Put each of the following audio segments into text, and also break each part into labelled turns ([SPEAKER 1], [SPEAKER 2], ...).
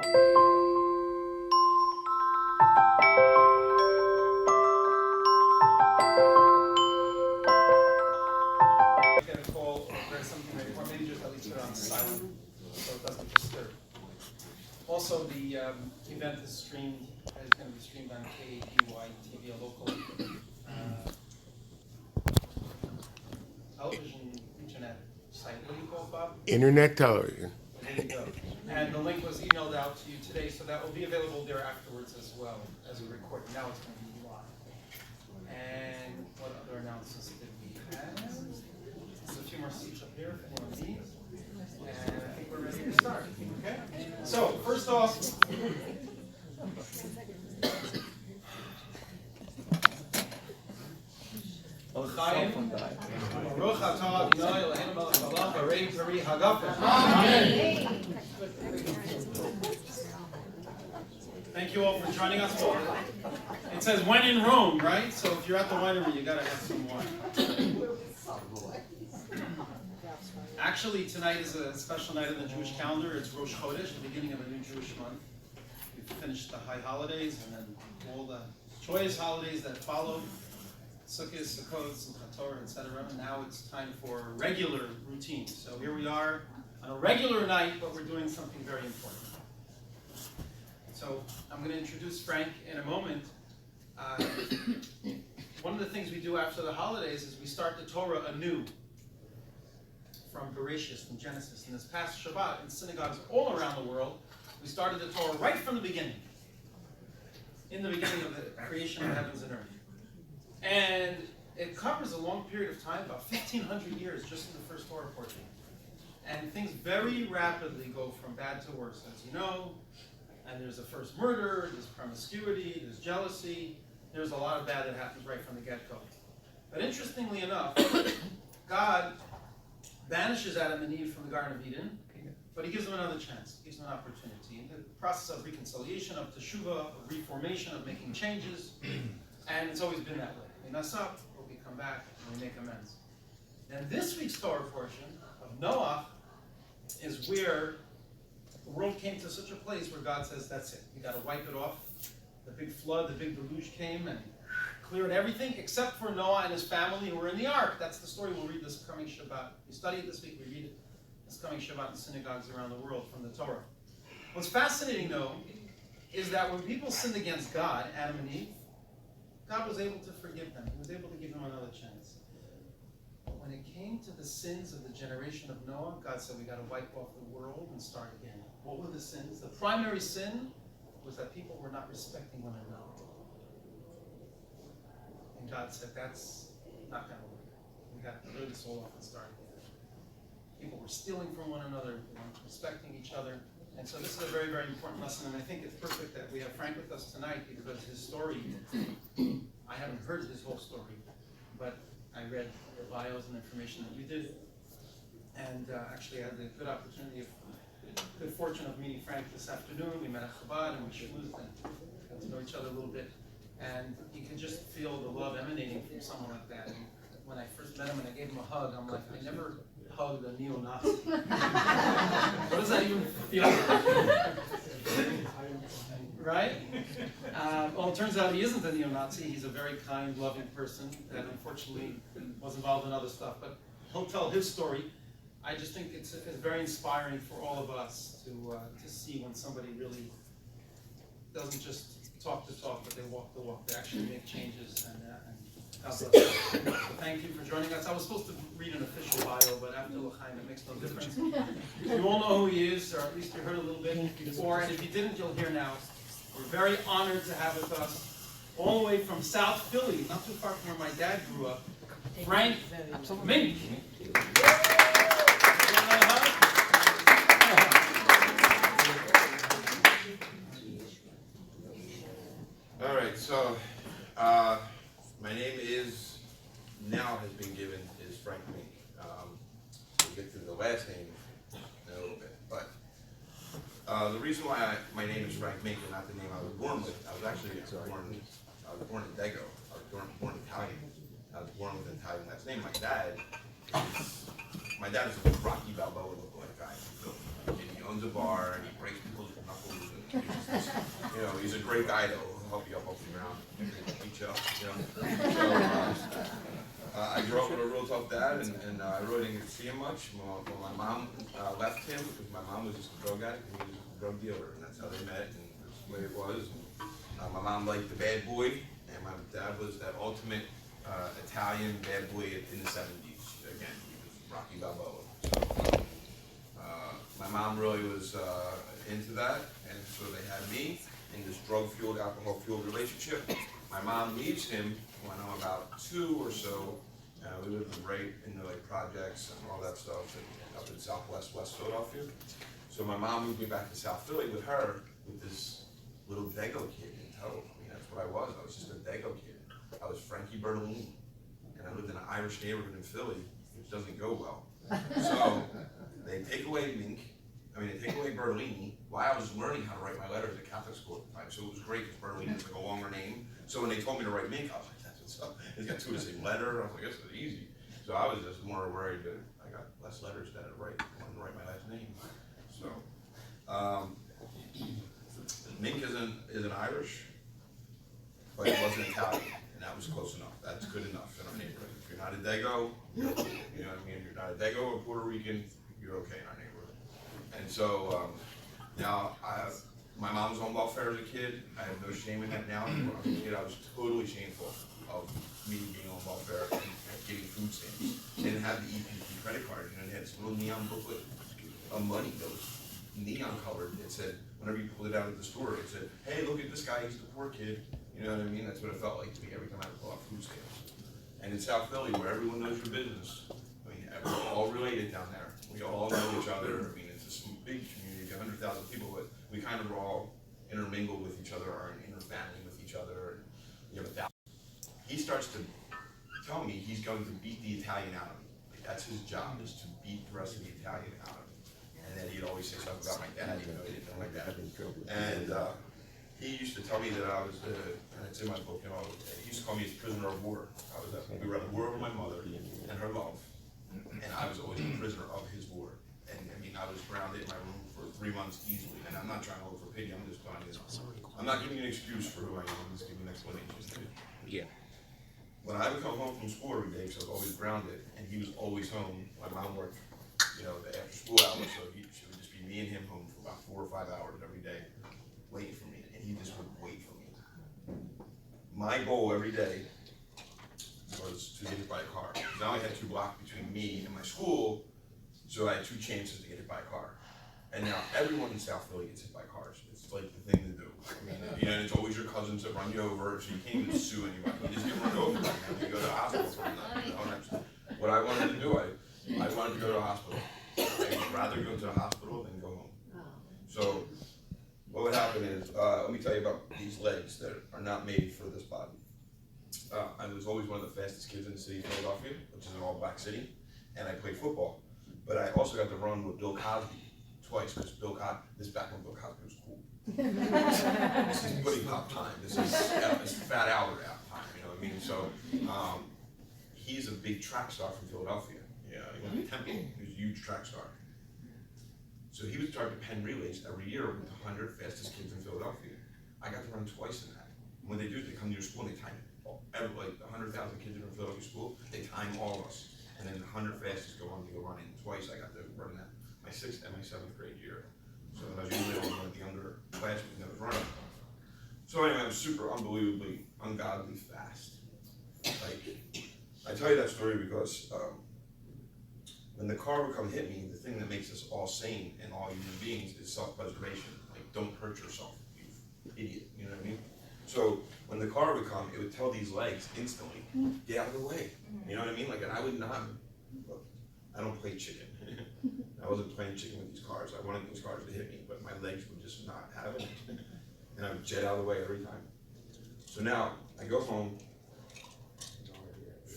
[SPEAKER 1] Get a call or there's something very important, maybe just at least put it on silent so it doesn't disturb. Also, the event is streamed. It's going to be streamed on KUY TV, a local television internet site. What do you call it, Bob?
[SPEAKER 2] Internet television.
[SPEAKER 1] There you go. And the link was emailed out to you today, so that will be available there afterwards as well as a recording. Now it's going to be live. And what other announcements did we have? There's a few more seats up here if anyone needs. And I think we're ready to start. Okay? So, first off, thank you all for joining us. It says when in Rome, right? So if you're at the winery, you gotta have some wine. Actually, tonight is a special night in the Jewish calendar. It's Rosh Chodesh, the beginning of a new Jewish month. We've finished the high holidays and then all the joyous holidays that follow. Sukkot, Sukkot, Simchat Torah, etc. And now it's time for regular routine. So here we are on a regular night, but we're doing something very important. So I'm going to introduce Frank in a moment. One of the things we do after the holidays is we start the Torah anew from Bereshit, from Genesis. And this past Shabbat in synagogues all around the world, we started the Torah right from the beginning. In the beginning of the creation of heavens and earth. And it covers a long period of time, about 1,500 years, just in the first Torah portion. And things very rapidly go from bad to worse, as you know. And there's a first murder, there's promiscuity, there's jealousy. There's a lot of bad that happens right from the get-go. But interestingly enough, God banishes Adam and Eve from the Garden of Eden, but he gives them another chance, gives them an opportunity. In the process of reconciliation, of teshuvah, of reformation, of making changes, and it's always been that way. We mess up, but we come back and we make amends. And this week's Torah portion of Noah is where the world came to such a place where God says, that's it. We got to wipe it off. The big flood, the big deluge came and cleared everything except for Noah and his family who were in the ark. That's the story we'll read this coming Shabbat. We study it this week, we read it this coming Shabbat in synagogues around the world from the Torah. What's fascinating, though, is that when people sinned against God, Adam and Eve, God was able to forgive them. He was able to give them another chance. But when it came to the sins of the generation of Noah, God said, we got to wipe off the world and start again. What were the sins? The primary sin was that people were not respecting one another. And God said, that's not going to work. We got to clear this all off and start again. People were stealing from one another, they weren't respecting each other. And so this is a very, very important lesson, and I think it's perfect that we have Frank with us tonight because his story, I haven't heard his whole story, but I read the bios and information that you did, and actually I had the good fortune of meeting Frank this afternoon. We met at Chabad and we schmoozed and got to know each other a little bit, and you can just feel the love emanating from someone like that. And when I first met him and I gave him a hug, I'm like, I never hugged a neo-Nazi. What does that even feel like? Right? Well, it turns out he isn't a neo-Nazi. He's a very kind, loving person that unfortunately was involved in other stuff. But he'll tell his story. I just think it's very inspiring for all of us to see when somebody really doesn't just talk the talk, but they walk the walk. They actually make changes. And God bless you. So thank you for joining us. I was supposed to read an official bio, but after L'chaim, it makes no difference. You all know who he is, or at least you heard a little bit before. And if you didn't, you'll hear now. We're very honored to have with us, all the way from South Philly, not too far from where my dad grew up, Frank Mink.
[SPEAKER 3] All right, so my name is, now has been given, is Frank Mink. We'll get to the last name in a little bit. But the reason why my name is Frank Mink and not the name I was born with, I was born in Dago. I was born Italian. I was born with an Italian last name. My dad is a Rocky Balboa lookalike guy. So he owns a bar and he breaks people's knuckles and he's a great guy though. He'll help you up off the ground, beat you up, you know. So I grew up with a real tough dad, and I really didn't get to see him much. Well, my mom left him because my mom was just a drug addict and he was just a drug dealer, and that's how they met, and that's the way it was. And, my mom liked the bad boy, and my dad was that ultimate Italian bad boy in the 70s. Again, he was Rocky Balboa. So, my mom really was into that, and so they had me in this drug-fueled, alcohol-fueled relationship. My mom leaves him when I'm about 2 or so. We lived right in the projects and all that stuff, and up in Southwest West Philadelphia. So my mom moved me back to South Philly with her, with this little Dago kid in tow. I mean, that's what I was. I was just a Dago kid. I was Frankie Bertolini, and I lived in an Irish neighborhood in Philly, which doesn't go well. So they take away they take away Bertolini while I was learning how to write my letters at Catholic school at the time. So it was great because Bertolini is like a longer name. So when they told me to write Mink, I was like, that's what's up. It's got 2 of the same letter. I was like, this is easy. So I was just more worried that I got less letters that I wanted to write my last name. So Mink isn't Irish, but it wasn't Italian, and that was close enough. That's good enough in our neighborhood. If you're not a Dago, you know what I mean? If you're not a Dago or Puerto Rican, you're okay in our neighborhood. And so now my mom was on welfare as a kid. I have no shame in that now. When I was a kid, I was totally shameful of me being on welfare and getting food stamps. They didn't have the EPP credit card. They had this little neon booklet of money that was neon colored. It said, whenever you pulled it out of the store, it said, hey, look at this guy, he's the poor kid. You know what I mean? That's what it felt like to me every time I would pull out food stamps. And in South Philly, where everyone knows your business, I mean, we're all related down there. We all know each other. I mean, it's a big community, 100,000 people, but we kind of are all intermingled with each other, are in interfamily with each other. You have 1,000. He starts to tell me he's going to beat the Italian out of me. Like, that's his job, is to beat the rest of the Italian out of me. And then he'd always say something about my dad, even though he didn't know my dad. And he used to tell me that I was, and it's in my book, you know, he used to call me his prisoner of war. We were at war over my mother and her love, and I was always a prisoner of his war. And I mean, I was grounded in my room for 3 months easily, and I'm not trying to look for pity, I'm just telling you, I'm not giving you an excuse for who I am, I'm just giving you an explanation.
[SPEAKER 2] Yeah.
[SPEAKER 3] When I would come home from school every day, so I was always grounded, and he was always home. My mom worked, the after school hours, so she would just be me and him home for about 4 or 5 hours every day, waiting for me, and he just would wait for me. My goal every day was to get hit by a car. Because I only had 2 blocks between me and my school, so I had 2 chances to get hit by a car. And now everyone in South Philly gets hit by cars. It's like the thing to do. I mean, and it's always your cousins that run you over, so you can't even sue anybody. You just get run over right now. You go to the hospital for that. What I wanted to do, I wanted to go to the hospital. I would rather go to the hospital than go home. So what would happen is, let me tell you about these legs that are not made for this body. I was always one of the fastest kids in the city of Philadelphia, which is an all-black city, and I played football. But I also got to run with Bill Cosby twice, because this is back when Bill Cosby was cool. This is Buddy Pop time. This is Fat Albert out time, you know what I mean? So he's a big track star from Philadelphia. Yeah, he went to Temple. He was a huge track star. So he would start the Penn relays every year with the 100 fastest kids in Philadelphia. I got to run twice in that. When they do, they come to your school and they time it. Like 100,000 kids in Philadelphia school, they time all of us. And then the 100 fastest go on to go running. Twice I got to run that my 6th and my 7th grade year. So I was usually only one of the underclassmen that was running. So anyway, I'm super unbelievably, ungodly fast. Like, I tell you that story because when the car would come hit me, the thing that makes us all sane and all human beings is self-preservation. Like, don't hurt yourself, you idiot, you know what I mean? So when the car would come, it would tell these legs instantly, get out of the way. You know what I mean? Like, and I would not, look, I don't play chicken. I wasn't playing chicken with these cars. I wanted these cars to hit me, but my legs would just not have it. And I would jet out of the way every time. So now I go home,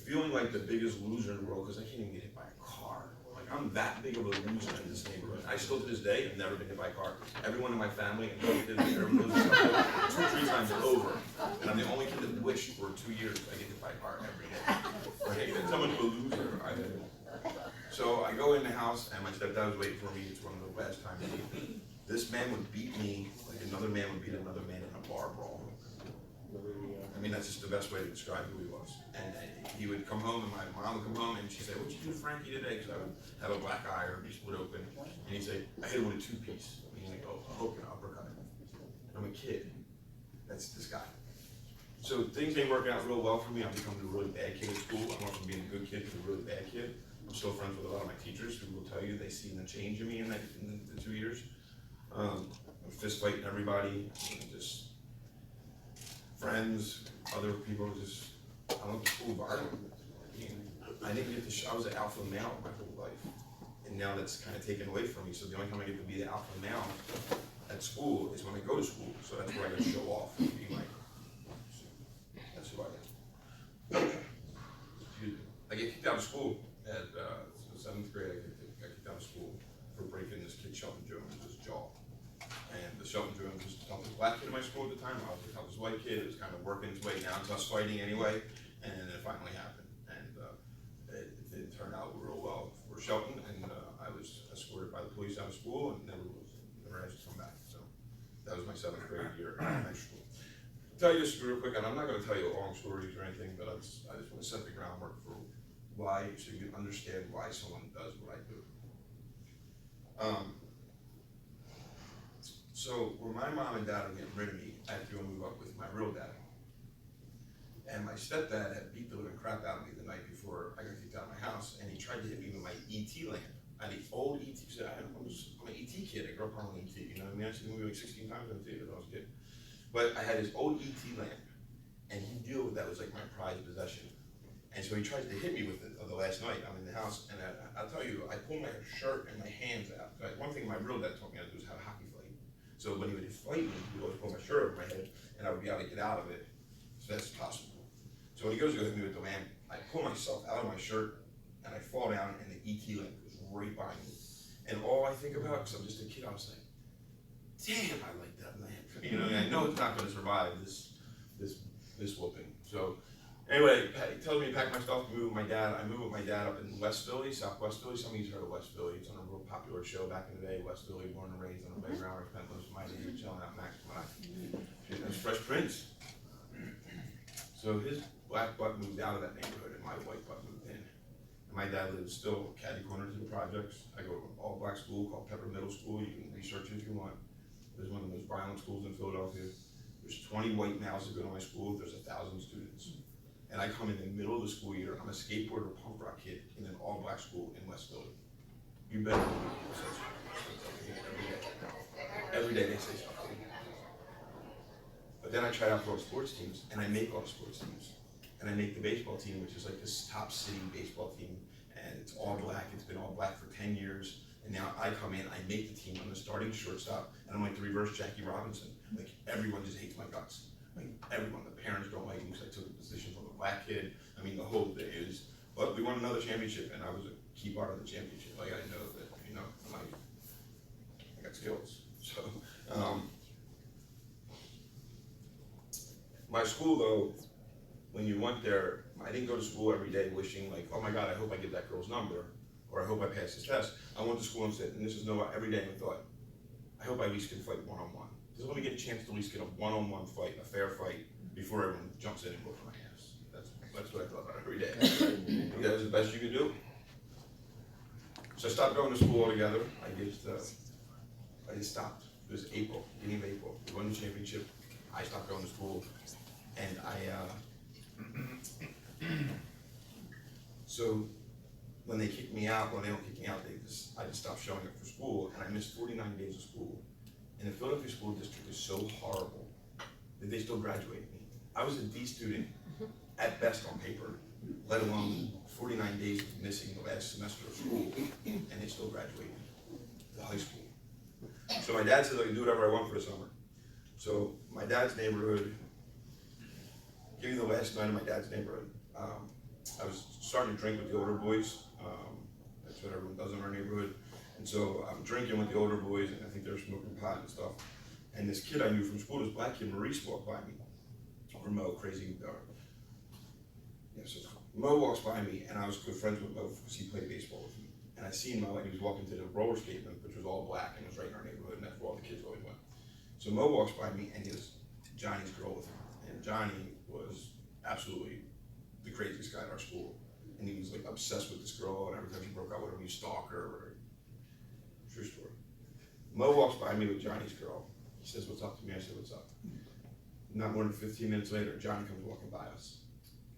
[SPEAKER 3] feeling like the biggest loser in the world because I can't even get hit by a car. Like, I'm that big of a loser in this neighborhood. I still to this day have never been hit by a car. Everyone in my family and relatives, everyone knows 2 or 3 times over. And I'm the only kid that wished for 2 years I get hit by a car every day. Right? It's how much of a loser I am. So I go in the house and my stepdad was waiting for me. It's one of the last times. This man would beat me like another man would beat another man in a bar brawl. I mean, that's just the best way to describe who he was. And he would come home, and my mom would come home, and she'd say, "What'd you do, Frankie, today?" Because I would have a black eye or be split open, and he'd say, "I hit him with a two-piece." Meaning like, a hook and an uppercut. I'm a kid. That's this guy. So things ain't working out real well for me. I'm becoming a really bad kid at school. I went from being a good kid to a really bad kid. I'm still friends with a lot of my teachers who will tell you they seen the change in me in the 2 years. I'm fist fighting everybody, just friends, other people. Just I went to school violent. I didn't get to. I was an alpha male my whole life, and now that's kind of taken away from me. So the only time I get to be the alpha male at school is when I go to school. So that's where I get to show off and be like, that's who I am. Excuse me. I get kicked out of school at 7th grade. I got kicked out of school for breaking this kid Shelton Jones' jaw. And the Shelton Jones was the black kid in my school at the time. I was a white kid. It was kind of working its way down to us fighting anyway. And then it finally happened. And it didn't turn out real well for Shelton. And I was escorted by the police out of school and never had to come back. So that was my 7th grade year in high school. I'll tell you this real quick, and I'm not going to tell you long stories or anything, but I just want to set the groundwork for why, so you can understand why someone does what I do. So when my mom and dad were getting rid of me, I had to go move up with my real dad. And my stepdad had beat the living crap out of me the night before I got kicked out of my house, and he tried to hit me with my ET lamp. I had the old ET, I'm an ET kid, I grew up on an ET, you know what I mean? I seen the movie like 16 times on the theater when I was a kid. But I had his old ET lamp, and he knew that was like my prized possession. And so he tried to hit me with it the last night. I'm in the house, and I'll tell you, I pulled my shirt and my hands out. Like, one thing my real dad taught me how to do is have a hockey fight. So when he would fight me, he would always pull my shirt over my head, and I would be able to get out of it as fast as possible. So when he goes to hit me with the lamp, I pull myself out of my shirt, and I fall down, and the ET lamp goes right by me. And all I think about, because I'm just a kid, I was like, damn, I like that lamp. You know, and I know it's not going to survive this whooping. So anyway, he tells me to pack my stuff to move with my dad. I move with my dad up in West Philly, Southwest Philly. Some of you heard of West Philly. It's on a real popular show back in the day. West Philly, born and raised on a playground where I spent most of my days chilling out Max. That's Fresh Prince. So his black butt moved out of that neighborhood, and my white butt moved in. And my dad lives still catty corner to the projects. I go to an all-black school called Pepper Middle School. You can research it if you want. There's one of the most violent schools in Philadelphia. There's 20 white males that go to my school. There's 1,000 students. And I come in the middle of the school year. I'm a skateboarder, punk rock kid in an all-black school in West Philly. You better believe it. Every day they say something. But then I try out for all sports teams, and I make all the sports teams. And I make the baseball team, which is like this top city baseball team, and it's all black. It's been all black for 10 years. And now I come in, I make the team, I'm the starting shortstop, and I'm like the reverse Jackie Robinson. Like, everyone just hates my guts. Like, everyone, the parents don't like me because I took a position from a black kid. I mean, the whole thing is, but we won another championship, and I was a key part of the championship. Like, I know that, you know, I'm like, I got skills. So, my school though, when you went there, I didn't go to school every day wishing like, oh my God, I hope I get that girl's number, or I hope I pass this test. I went to school and said, and this is no, every day I thought, I hope I at least can fight one-on-one. Just let me get a chance to at least get a one-on-one fight, a fair fight, before everyone jumps in and whoops my ass. That's what I thought about every day. I think that was the best you could do. So I stopped going to school altogether. I just stopped. It was April, beginning of April. We won the championship. I stopped going to school, and so when they kick me out, when they don't kick me out, I just stopped showing up for school, and I missed 49 days of school. And the Philadelphia school district is so horrible that they still graduated me. I was a D student at best on paper, let alone 49 days of missing the last semester of school, and they still graduated me to high school. So my dad said I can do whatever I want for the summer. So my dad's neighborhood, give you the last night of my dad's neighborhood. I was starting to drink with the older boys. That's what everyone does in our neighborhood. And so I'm drinking with the older boys, and I think they're smoking pot and stuff. And this kid I knew from school, this black kid, Maurice, walked by me. Or Mo, crazy. So Mo walks by me, and I was good friends with Mo because he played baseball with me. And I seen Mo, and he was walking to the roller skating rink, which was all black, and it was right in our neighborhood, and that's where all the kids always went. So Mo walks by me, and he goes,
[SPEAKER 2] Johnny's girl with him. And Johnny was absolutely the craziest guy at our school. And he was like obsessed with this girl, and every time she broke out with him, he stalked her. True story. Mo walks by me with Johnny's girl. He says, "What's up?" to me. I said, "What's up?" Not more than 15 minutes later, Johnny comes walking by us.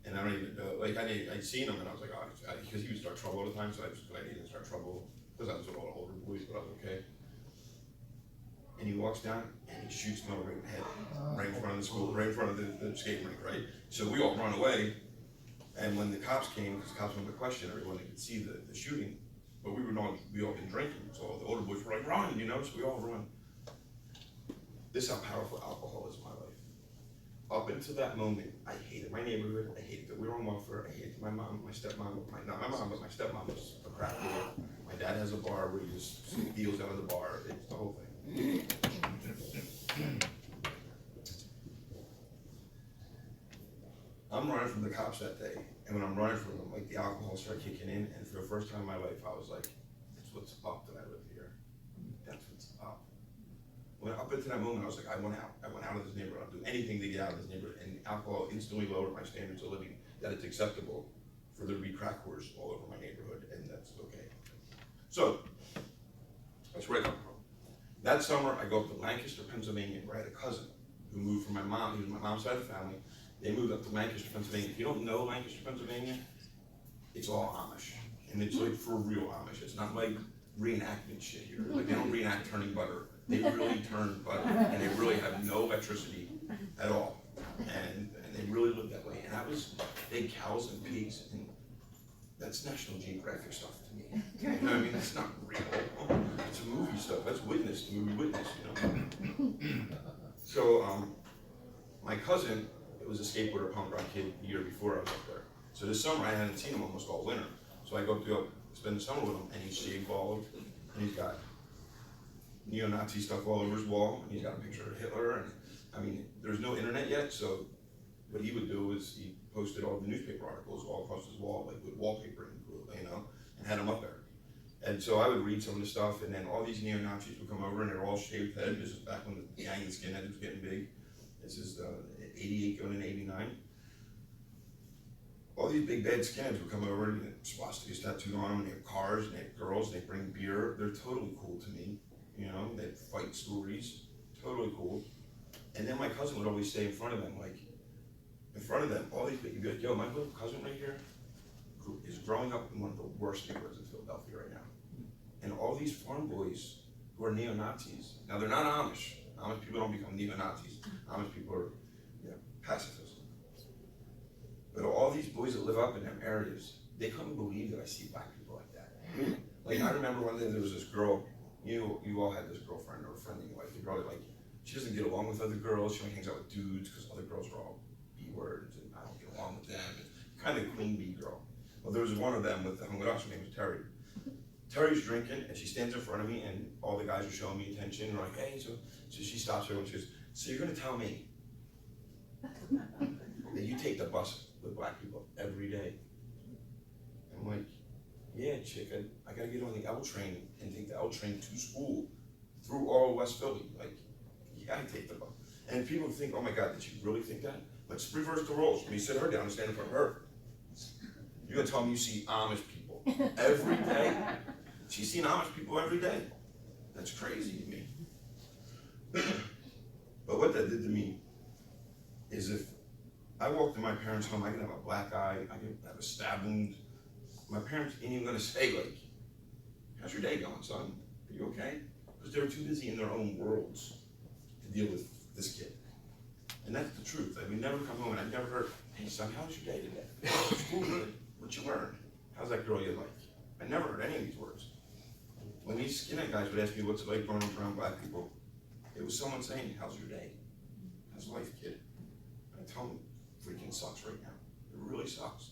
[SPEAKER 2] And I don't even know, like I'd seen him and I was like, oh, because he would start trouble all the time, so I just glad he didn't start trouble, because I was with all the older boys, but I was okay. And he walks down and he shoots Mo right in the head, right in front of the school, right in front of the skating rink, right? So we all run away, and when the cops came, because the cops wanted to question everyone, they could see the shooting, but we all been drinking, so all the older boys were like, run, you know, so we all run. This is how powerful alcohol is in my life. Up until that moment, I hated my neighborhood, I hated that we were on welfare, I hated my mom, my stepmom, not my mom, but my stepmom was a crack dealer. My dad has a bar where he just deals out of the bar, it's the whole thing. I'm running from the cops that day, and when I'm running from them, like the alcohol started kicking in, and for the first time in my life, I was like, that's what's up that I live here. That's what's up. When up until that moment, I was like, I went out of this neighborhood. I'll do anything to get out of this neighborhood. And alcohol instantly lowered my standards of living, that it's acceptable for there to be crack whores all over my neighborhood, and that's okay. So, that's where I come from. That summer, I go up to Lancaster, Pennsylvania, where I had a cousin who moved from my mom, he was my mom's side of the family. They moved up to Lancaster, Pennsylvania. If you don't know Lancaster, Pennsylvania, it's all Amish. And it's like for real Amish. It's not like reenactment shit here. Like they don't reenact turning butter. They really turn butter, and they really have no electricity at all, and they really live that way. And that was big cows and pigs, and that's National Geographic stuff to me. You know what I mean? That's not real. It's a movie stuff. That's Witness, the movie Witness. You know. So my cousin, it was a skateboarder, punk rock kid the year before I was up there. So this summer I hadn't seen him almost all winter. So I go to spend the summer with him, and he's shaved bald, and he's got neo-Nazi stuff all over his wall, and he's got a picture of Hitler, and I mean, there's no internet yet, so what he would do is he posted all the newspaper articles all across his wall, like with wallpaper, you know, and had them up there. And so I would read some of the stuff, and then all these neo-Nazis would come over, and they were all shaved head. This is back when the gang and skinhead was getting big. This is 88 going into 89. All these big bad skinheads would come over, and they had swastikas tattooed on them, and they have cars, and they have girls, and they bring beer. They're totally cool to me. You know, they had fight stories, totally cool. And then my cousin would always say in front of them, like, in front of them, all these people, you'd be like, yo, my little cousin right here is growing up in one of the worst neighborhoods in Philadelphia right now. And all these farm boys who are neo-Nazis, now they're not Amish. Amish people don't become neo-Nazis. Amish people are, you know, pacifists. But all these boys that live up in them areas, they couldn't believe that I see black people like that. Like, I remember one day there was this girl, you all had this girlfriend or a friend in your life, the girl that, like, she doesn't get along with other girls, she only hangs out with dudes because other girls are all B-words and I don't get along with them. Kind of queen bee girl. Well, there was one of them that hung with us, her name was Terry. Terry's drinking and she stands in front of me and all the guys are showing me attention and we're like, hey, so she stops her and she goes, so you're gonna tell me that you take the bus with black people every day? I'm like, yeah, chick, I gotta get on the L train and take the L train to school through all West Philly. Like, you gotta take the bus. And people think, oh my God, did you really think that? Let's reverse the roles. When you sit her down and stand in front of her, you're gonna tell me you see Amish people every day? She's seen Amish people every day. That's crazy to me. But what that did to me is if I walked in my parents' home, I could have a black eye, I could have a stab wound. My parents ain't even gonna say, like, how's your day going, son? Are you okay? Because they were too busy in their own worlds to deal with this kid. And that's the truth. I would never come home and I never heard, hey son, how was your day today? School good? What you learned? How's that girl you like? I never heard any of these words. When these skinhead guys would ask me what's it like growing up around black people, it was someone saying, how's your day? How's life, kid? I tell them, freaking sucks right now. It really sucks.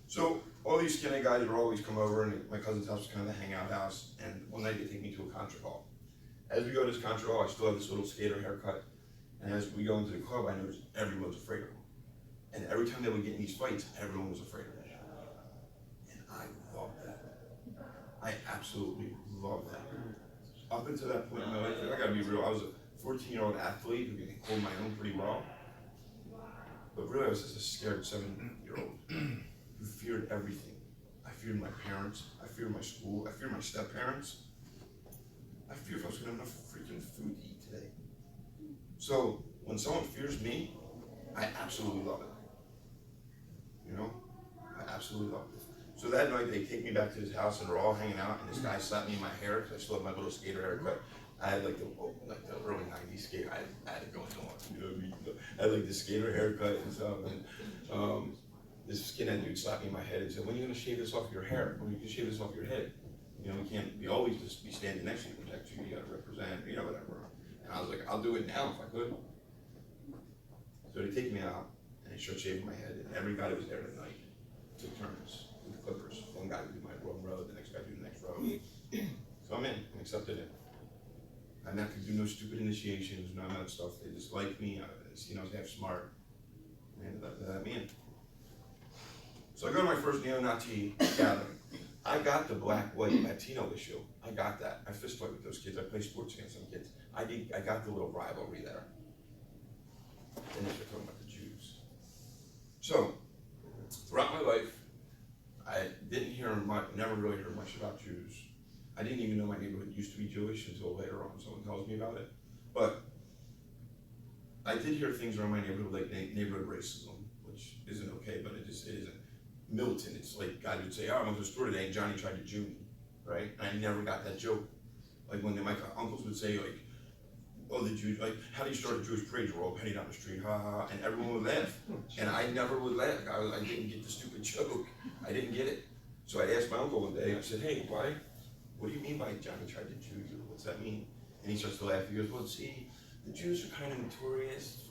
[SPEAKER 2] So all these skinhead guys would always come over, and my cousin's house was kind of the hangout house, and one night they take me to a concert hall. As we go to this concert hall, I still have this little skater haircut, and as we go into the club, I noticed everyone's afraid of him. And every time they would get in these fights, everyone was afraid of him. And I loved that. I absolutely loved that. Up until that point in my life, I gotta be real, I was a 14-year-old athlete who can hold my own pretty well. But really, I was just a scared 7-year-old who feared everything. I feared my parents. I feared my school. I feared my step-parents. I feared if I was going to have enough freaking food to eat today. So when someone fears me, I absolutely love it. You know? I absolutely love it. So that night, they take me back to his house, and we're all hanging out, and this guy slapped me in my hair, because I still have my little skater haircut. I had like the early 90s skater, I had it going on, you know what I mean? I had like this skater haircut and stuff, and this skinhead dude slapped me in my head and said, when are you gonna shave this off your hair? When are you gonna shave this off your head? You know, we can't always just be standing next to you to protect you, you gotta represent, you know, whatever. And I was like, I'll do it now if I could. So they take me out, and they start shaving my head, and every guy that was there that night took turns with the clippers. One guy would do my one row, the next guy would do the next row. So I'm in, I'm accepted it. I didn't have to do no stupid initiations, none of that stuff. They just liked me, you know, I was half smart, and they let me in. So I go to my first neo-Nazi gathering. I got the black-white Latino issue. I got that. I fist fight with those kids. I play sports against some kids. I got the little rivalry there. Then they start talking about the Jews. So, throughout my life, I didn't hear much, never really heard much about Jews. I didn't even know my neighborhood used to be Jewish until later on someone tells me about it. But I did hear things around my neighborhood like neighborhood racism, which isn't okay, but it isn't. Militant, it's like guys would say, oh, I went to the store today and Johnny tried to Jew me, right? And I never got that joke. Like when my uncles would say like, oh, the Jews, like, how do you start a Jewish parade? We're all penny down the street, ha ha, and everyone would laugh. And I never would laugh. I didn't get the stupid joke. I didn't get it. So I asked my uncle one day, I said, hey, why? What do you mean by Johnny tried to Jew you? What's that mean? And he starts to laugh. He goes, well, see, the Jews are kind of notorious.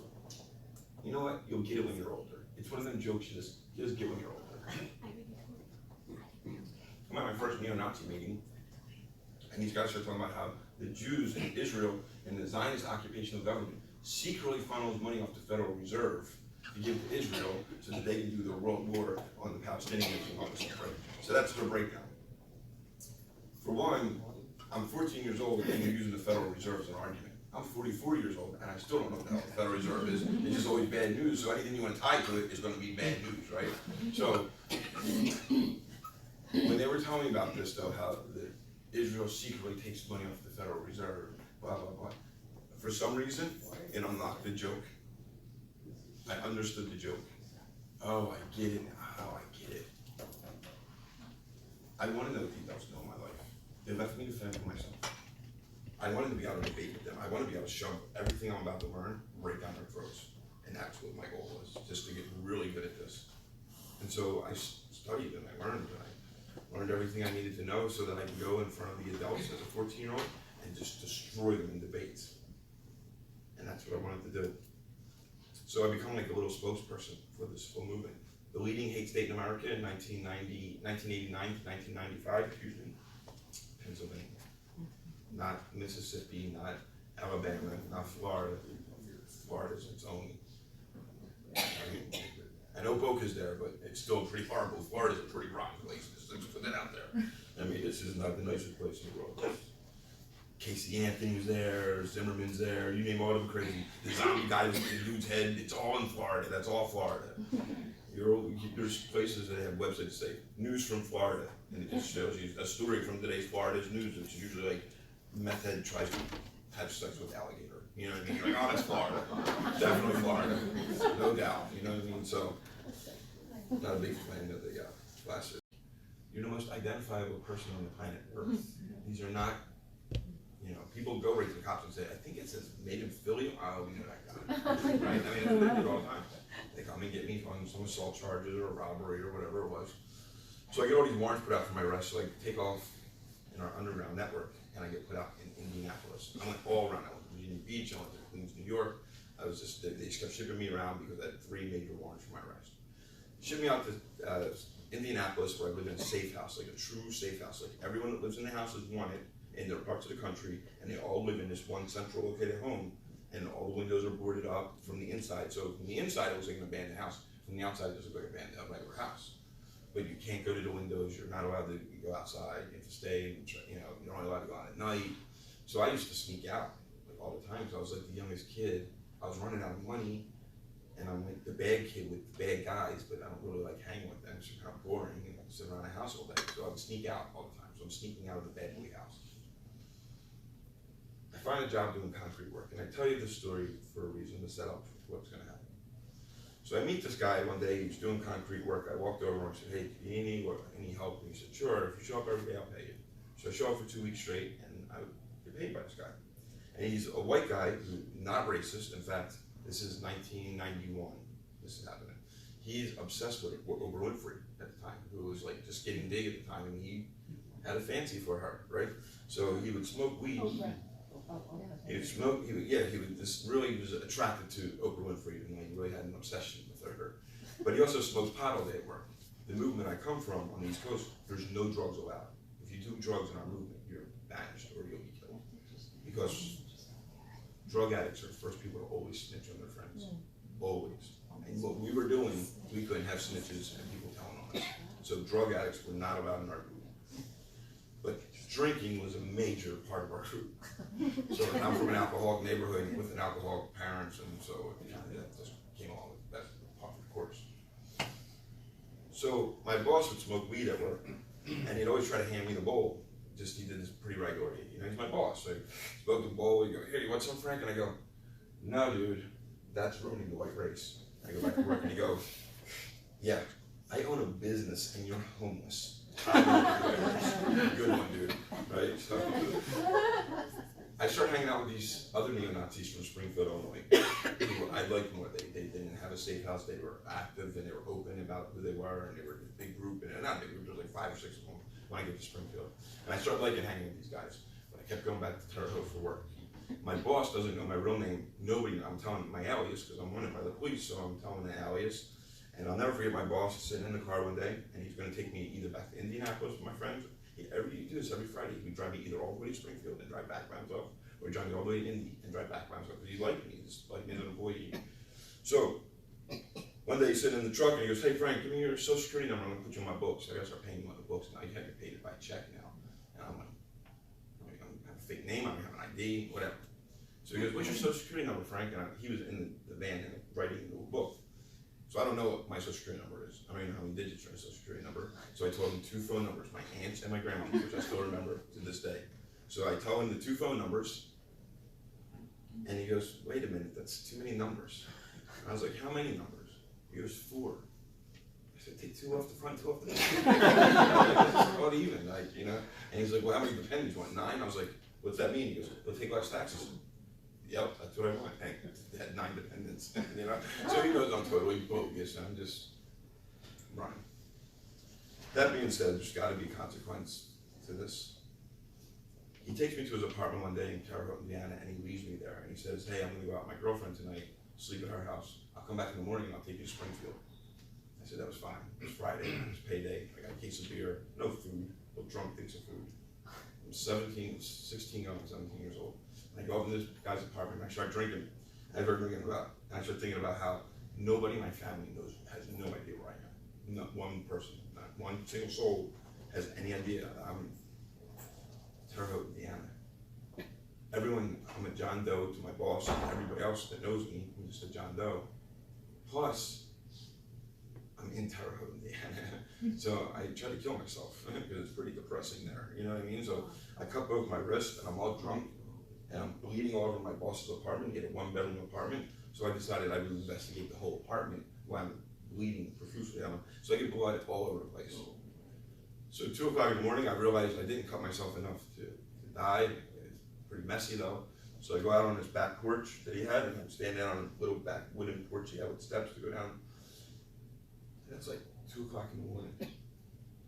[SPEAKER 2] You know what? You'll get it when you're older. It's one of them jokes you just get when you're older. I'm at my first neo-Nazi meeting, and these guys are talking about how the Jews in Israel and the Zionist occupational government secretly funnels money off the Federal Reserve to give to Israel so that they can do the world war on the Palestinians and all this stuff. So that's their breakdown. For one, I'm 14 years old and you're using the Federal Reserve as an argument. I'm 44 years old and I still don't know what the hell the Federal Reserve is. It's just always bad news, so anything you want to tie to it is going to be bad news, right? So, when they were telling me about this though, how Israel secretly takes money off the Federal Reserve, blah, blah, blah. For some reason, it unlocked the joke. I understood the joke. Oh, I get it now. Oh, I get it. I want to know the details of my life. They left me to fend for myself. I wanted to be able to debate with them. I want to be able to show them everything I'm about to learn, break down their throats. And that's what my goal was, just to get really good at this. And so I studied and I learned, and I learned everything I needed to know so that I could go in front of the adults as a 14-year-old and just destroy them in debates. And that's what I wanted to do. So I become like a little spokesperson for this whole movement. The leading hate state in America in 1989 to 1995, Pennsylvania. Not Mississippi, not Alabama, not Florida. Florida's its own. I know Boca's there, but it's still pretty horrible. Florida's a pretty rotten place. Let's put that out there. I mean, this is not the nicest place in the world. Casey Anthony's there, Zimmerman's there, you name all of them crazy. The zombie guy with the dude's head, it's all in Florida. That's all Florida. There's places that have websites that say, news from Florida. And it just shows you a story from today's Florida's news, which is usually like, meth head tries to have sex with alligator. You know what I mean? You're like, oh, that's Florida. Definitely Florida. No doubt. You know what I mean? So, not a big fan of the glasses. You're the most identifiable person on the planet Earth. These are not, you know, people go right to the cops and say, I think it says made in Philly. Oh, we know that guy. Right? I mean, they do it all the time. They come and get me on some assault charges or robbery or whatever it was. So I get all these warrants put out for my arrest, so I take off in our underground network, and I get put out in Indianapolis. I went all around. I went to Virginia Beach, I went to Queens, New York. I was just, they just kept shipping me around because I had 3 major warrants for my arrest. Shipped me out to Indianapolis, where I live in a safe house, like a true safe house. Like everyone that lives in the house is wanted in their parts of the country, and they all live in this one central located home, and all the windows are boarded up from the inside. So from the inside, it was like an abandoned house. From the outside, it was like an abandoned regular house. But you can't go to the windows, you're not allowed to go outside, you have to stay, you know, you're only allowed to go out at night. So I used to sneak out, like all the time because I was like the youngest kid. I was running out of money, and I'm like the bad kid with the bad guys, but I don't really like hanging with them. It's kind of boring and I sit around the house all day. So I would sneak out all the time. So I'm sneaking out of the bad boy house. I find a job doing concrete work, and I tell you this story for a reason to set up what's going to happen. So I meet this guy one day. He was doing concrete work. I walked over and I said, "Hey, do you need any help?" And he said, "Sure. If you show up every day, I'll pay you." So I show up for 2 weeks straight, and I would get paid by this guy. And he's a white guy who not racist. In fact, this is 1991. This is happening. He's obsessed with Oprah Winfrey at the time, who was like just getting big at the time, and he had a fancy for her, right? So he would smoke weed. He would smoke. He would just really was attracted to Oprah Winfrey, and he really had an obsession with her. But he also smoked pot all day at work. The movement I come from on the East Coast, there's no drugs allowed. If you do drugs in our movement, you're banished or you'll be killed. Because drug addicts are the first people to always snitch on their friends. Always. And what we were doing, we couldn't have snitches and people telling on us. So drug addicts were not allowed in our group. But drinking was a major part of our group. So I'm from an alcoholic neighborhood with an alcoholic parents, and so that just came along with that part of the course. So my boss would smoke weed at work, and he'd always try to hand me the bowl. Just he did this pretty regularly. You know, he's my boss. So he smoked the bowl. He'd go, "Here, you want some, Frank?" And I go, "No, dude, that's ruining the white race." I go back to work, and he goes, "Yeah, I own a business, and you're homeless. Good one, dude." Right? So I started hanging out with these other neo-Nazis from Springfield, Illinois. I liked more. They didn't have a safe house. They were active and they were open about who they were, and they were a big group. And not big group, there was like 5 or 6 of them when I get to Springfield. And I started liking hanging with these guys. But I kept going back to Terre Haute for work. My boss doesn't know my real name. Nobody. I'm telling my alias because I'm wanted by the police, so I'm telling the alias. And I'll never forget my boss sitting in the car one day, and he's going to take me either back to Indianapolis with my friends. He do this every Friday. He'd drive me either all the way to Springfield and drive back by himself, or he'd drive me all the way to Indy and drive back by himself because he liked me. He's like me as an employee. So one day he's sitting in the truck and he goes, "Hey Frank, give me your social security number. I'm going to put you on my books. I got to start paying you on the books now. You have to pay it by check now." And I'm like, "I have a fake name. I don't have an ID, whatever." So he goes, "What's your social security number, Frank?" And he was in the van and writing the book. So I don't know what my social security number is. I don't even know how many digits are in a social security number. So I told him 2 phone numbers, my aunt's and my grandma's, which I still remember to this day. So I tell him the 2 phone numbers, and he goes, "Wait a minute, that's too many numbers." And I was like, "How many numbers?" He goes, 4. I said, "Take 2 off the front, 2 off the back." This is all even, like, you know. And he's like, "Well, how many dependents? You want 9? I was like, "What's that mean?" He goes, "We'll take less taxes." Yep, that's what I want. Hey, they had 9 dependents, you know. So he knows I'm totally bogus, and I'm just running. That being said, there's got to be consequence to this. He takes me to his apartment one day in Terre Haute, Indiana, and he leaves me there. And he says, "Hey, I'm going to go out with my girlfriend tonight, sleep at her house. I'll come back in the morning and I'll take you to Springfield." I said, "That was fine. It was Friday, it was payday. I got a case of beer, no food, no drunk things of food." I'm 16 going on 17 years old. And I go up in this guy's apartment and I start drinking. And I start thinking about how nobody in my family has no idea where I am. Not one person, not one single soul has any idea that I'm in Terre Haute, Indiana. Everyone, I'm a John Doe to my boss and everybody else that knows me, I'm just a John Doe. Plus, I'm in Terre Haute, Indiana. So I try to kill myself because it's pretty depressing there, you know what I mean? So I cut both my wrists and I'm all drunk and I'm bleeding all over my boss's apartment. He had a 1-bedroom apartment. So I decided I would investigate the whole apartment while I'm bleeding profusely. So I get blood all over the place. So 2 o'clock in the morning, I realized I didn't cut myself enough to die. It's pretty messy though. So I go out on this back porch that he had, and I'm standing on a little back wooden porch he had with steps to go down. And it's like 2 o'clock in the morning.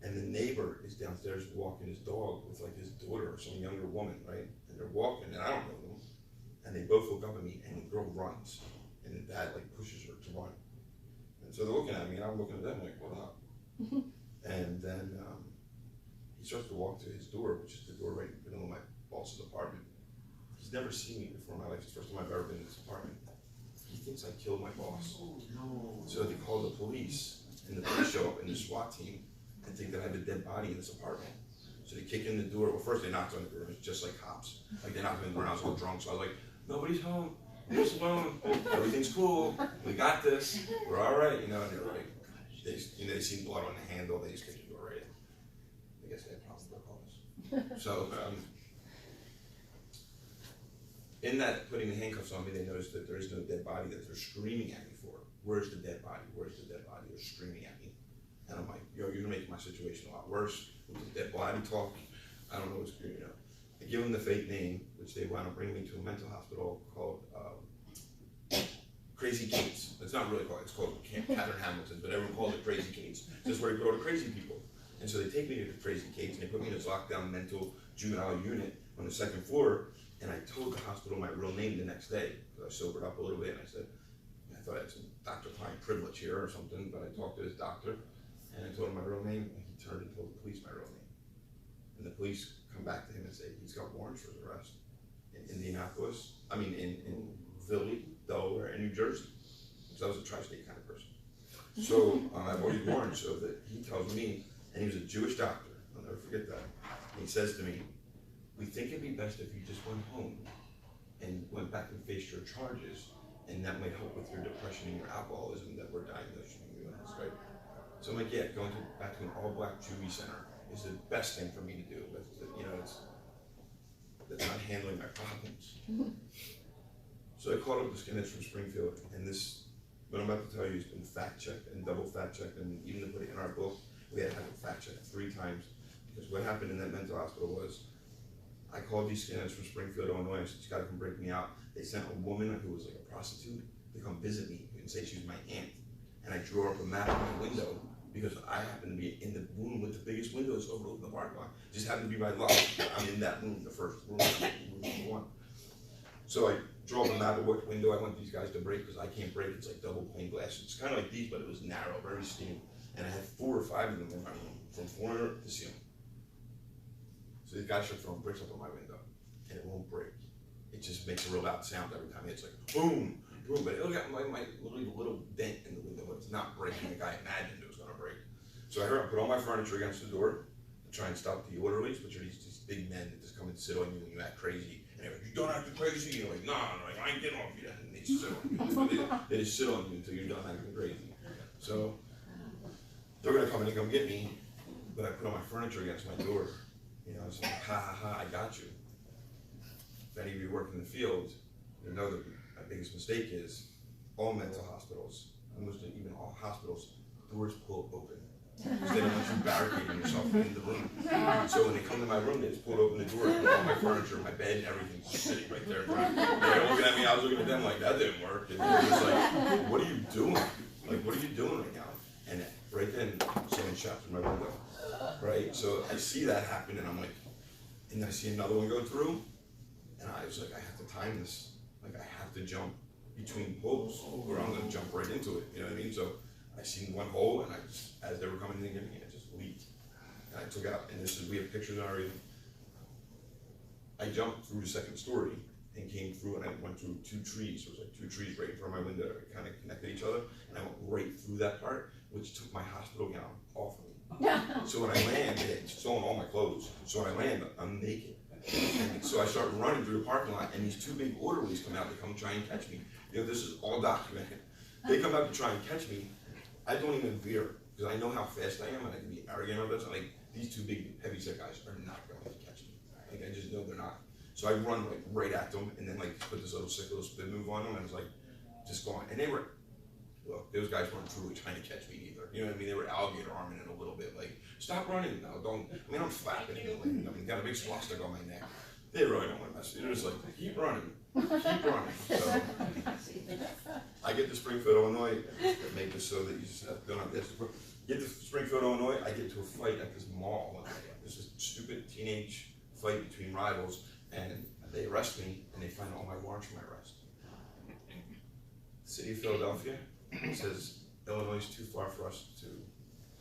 [SPEAKER 2] And the neighbor is downstairs walking his dog with like his daughter or some younger woman, right? And they're walking, and I don't know them. And they both look up at me, and the girl runs. And the dad like pushes her to run. And so they're looking at me, and I'm looking at them like, "What up?" And then he starts to walk to his door, which is the door right in the middle of my boss's apartment. He's never seen me before in my life. It's the first time I've ever been in this apartment. He thinks I killed my boss. Oh, no. So they call the police, and the police show up in the SWAT team and think that I have a dead body in this apartment. So they kick in the door. Well, first they knocked on the door. It's just like cops. Like they knocked on the door, and I was all drunk. So I was like, nobody's home, leave us alone, everything's cool, we got this, we're all right, you know, and they're like, they seen blood on the handle, they just kicked the door right in. I guess they had problems with their calls. So, in that putting the handcuffs on me, they noticed that there is no dead body that they're screaming at me for. Where's the dead body? Where's the dead body? They're screaming at me. And I'm like, yo, you're gonna make my situation a lot worse with the dead body talk. I don't know what's going on. I give them the fake name, which they wound up bringing me to a mental hospital called Crazy Kate's. It's not really called, it's called Catherine Hamilton, but everyone calls it Crazy Kate's. This is where you put all the crazy people. And so they take me to Crazy Kate's and they put me in this lockdown mental juvenile unit on the second floor. And I told the hospital my real name the next day, because I sobered up a little bit, and I said, I thought I had some Dr. Klein privilege here or something, but I talked to this doctor, and I told him my real name, and he turned and told the police my real name. And the police come back to him and say, he's got warrants for his arrest in Indianapolis, in Philly, Delaware, and New Jersey, because I was a tri-state kind of person. So I've already warrants, so that he tells me, and he was a Jewish doctor, I'll never forget that, and he says to me, we think it'd be best if you just went home and went back and faced your charges, and that might help with your depression and your alcoholism that we're diagnosing you as, right? So I'm like, yeah, going back to an all-black Juvie center is the best thing for me to do. But you know, that's not handling my problems. So I called up the skinheads from Springfield, and this, what I'm about to tell you, has been fact-checked and double fact-checked, and even to put it in our book, we had to have it fact-checked 3 times, because what happened in that mental hospital was, I called these skinheads from Springfield, Illinois, I said, you gotta come break me out. They sent a woman who was like a prostitute to come visit me and say she was my aunt. And I drew up a map on my window because I happened to be in the room with the biggest windows overlooking the parking lot. Just happened to be by luck. I'm in that room, the first room, room number 1. So I draw up a map of what window I want these guys to break, because I can't break, it's like double pane glass. It's kind of like these, but it was narrow, very skinny. And I had 4 or 5 of them in my room, from corner to ceiling. So these guys start throwing bricks up on my window, and it won't break. It just makes a real loud sound every time. It's like boom, boom, but it'll get my little dent in the window, but it's not breaking like I imagined it was gonna break. So I put all my furniture against the door to try and stop the orderlies, which are these big men that just come and sit on you and you act crazy. And they're like, you don't act crazy. You're like, nah, I ain't getting off you. And they just sit on you. They just sit on you until you're done acting crazy. So they're gonna come in and come get me, but I put all my furniture against my door. You know, it's like, ha ha ha, I got you. If any of you work in the field, you know that my biggest mistake is all mental hospitals, almost even all hospitals, doors pull open. Because they don't want you barricading yourself in the room. So when they come to my room, they just pull open the door, and all my furniture, my bed, everything's just sitting right there. They're looking at me, I was looking at them like, that didn't work. And they're just like, what are you doing? Like, what are you doing right now? And right then, someone shot through my window. Right, so I see that happen, and I'm like, and I see another one go through, and I was like, I have to time this. Like, I have to jump between poles, or I'm gonna jump right into it. You know what I mean? So I seen one hole, and I just, as they were coming in and getting me, I just leaped, and I took out. And this is, we have pictures on everything. I jumped through the second story and came through, and I went through 2 trees. There was like 2 trees right in front of my window that kind of connected each other, and I went right through that part, which took my hospital gown off of me. So when I land, it's stolen all my clothes. So when I land, I'm naked. And so I start running through the parking lot, and these 2 big orderlies come out. They come try and catch me. You know, this is all documented. They come out to try and catch me. I don't even veer, because I know how fast I am, and I can be arrogant about this. I'm like, these 2 big, heavy-set guys are not going to catch me. Like, I just know they're not. So I run like right at them, and then like put this little sick little spin move on them, and it's like just going. And they were, well, those guys weren't truly trying to catch me either. You know what I mean? They were alligator arming it a little bit, like stop running, no, don't. I mean, I'm flapping it, like, got a big swastika on my neck. They really don't want to mess with me. They're just like, keep running, keep running. So I get to Springfield, Illinois. Make this so that you just have to go on this. Get to Springfield, Illinois. I get to a fight at this mall. There's this stupid teenage fight between rivals. And they arrest me, and they find all my warrants for my arrest. The city of Philadelphia says Illinois is too far for us to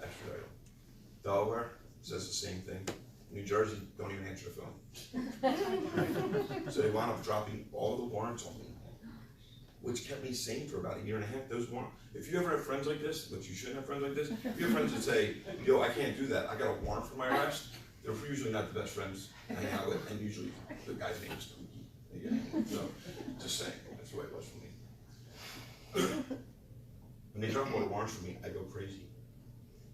[SPEAKER 2] extradite them. Delaware says the same thing. New Jersey don't even answer the phone. So they wound up dropping all the warrants on me, which kept me sane for about 1.5 years. Those warrants. If you ever have friends like this, which you shouldn't have friends like this, if you have friends that say, yo, I can't do that, I got a warrant for my arrest, they're usually not the best friends I hang out with, and usually the guy's name is Kooky. So Just saying, that's the way it was for me. When they drop water orange for me, I go crazy.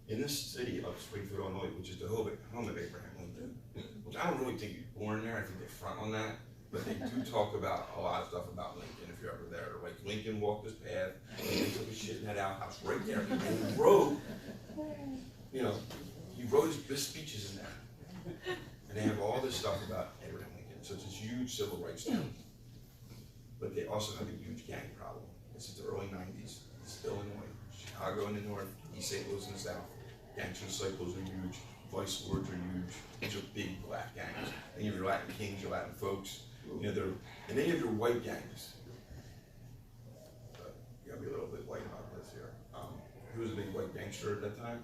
[SPEAKER 2] In this city of Springfield, Illinois, which is the home of Abraham Lincoln, which I don't really think you're born there, I think they front on that, but they do talk about a lot of stuff about Lincoln if you're ever there. Like Lincoln walked his path, Lincoln took his shit in that outhouse right there, and he wrote, you know, he wrote his best speeches in there. And they have all this stuff about Abraham Lincoln, so it's this huge civil rights town. But they also have a huge gang problem. It's the early 90s. It's Illinois, Chicago in the north, East St. Louis in the south. Gangster cycles are huge, vice lords are huge. These are big black gangs. And you have your Latin kings, your Latin folks. You know, and then you have your white gangs. But you gotta be a little bit white about this here. Who was a big white gangster at that time?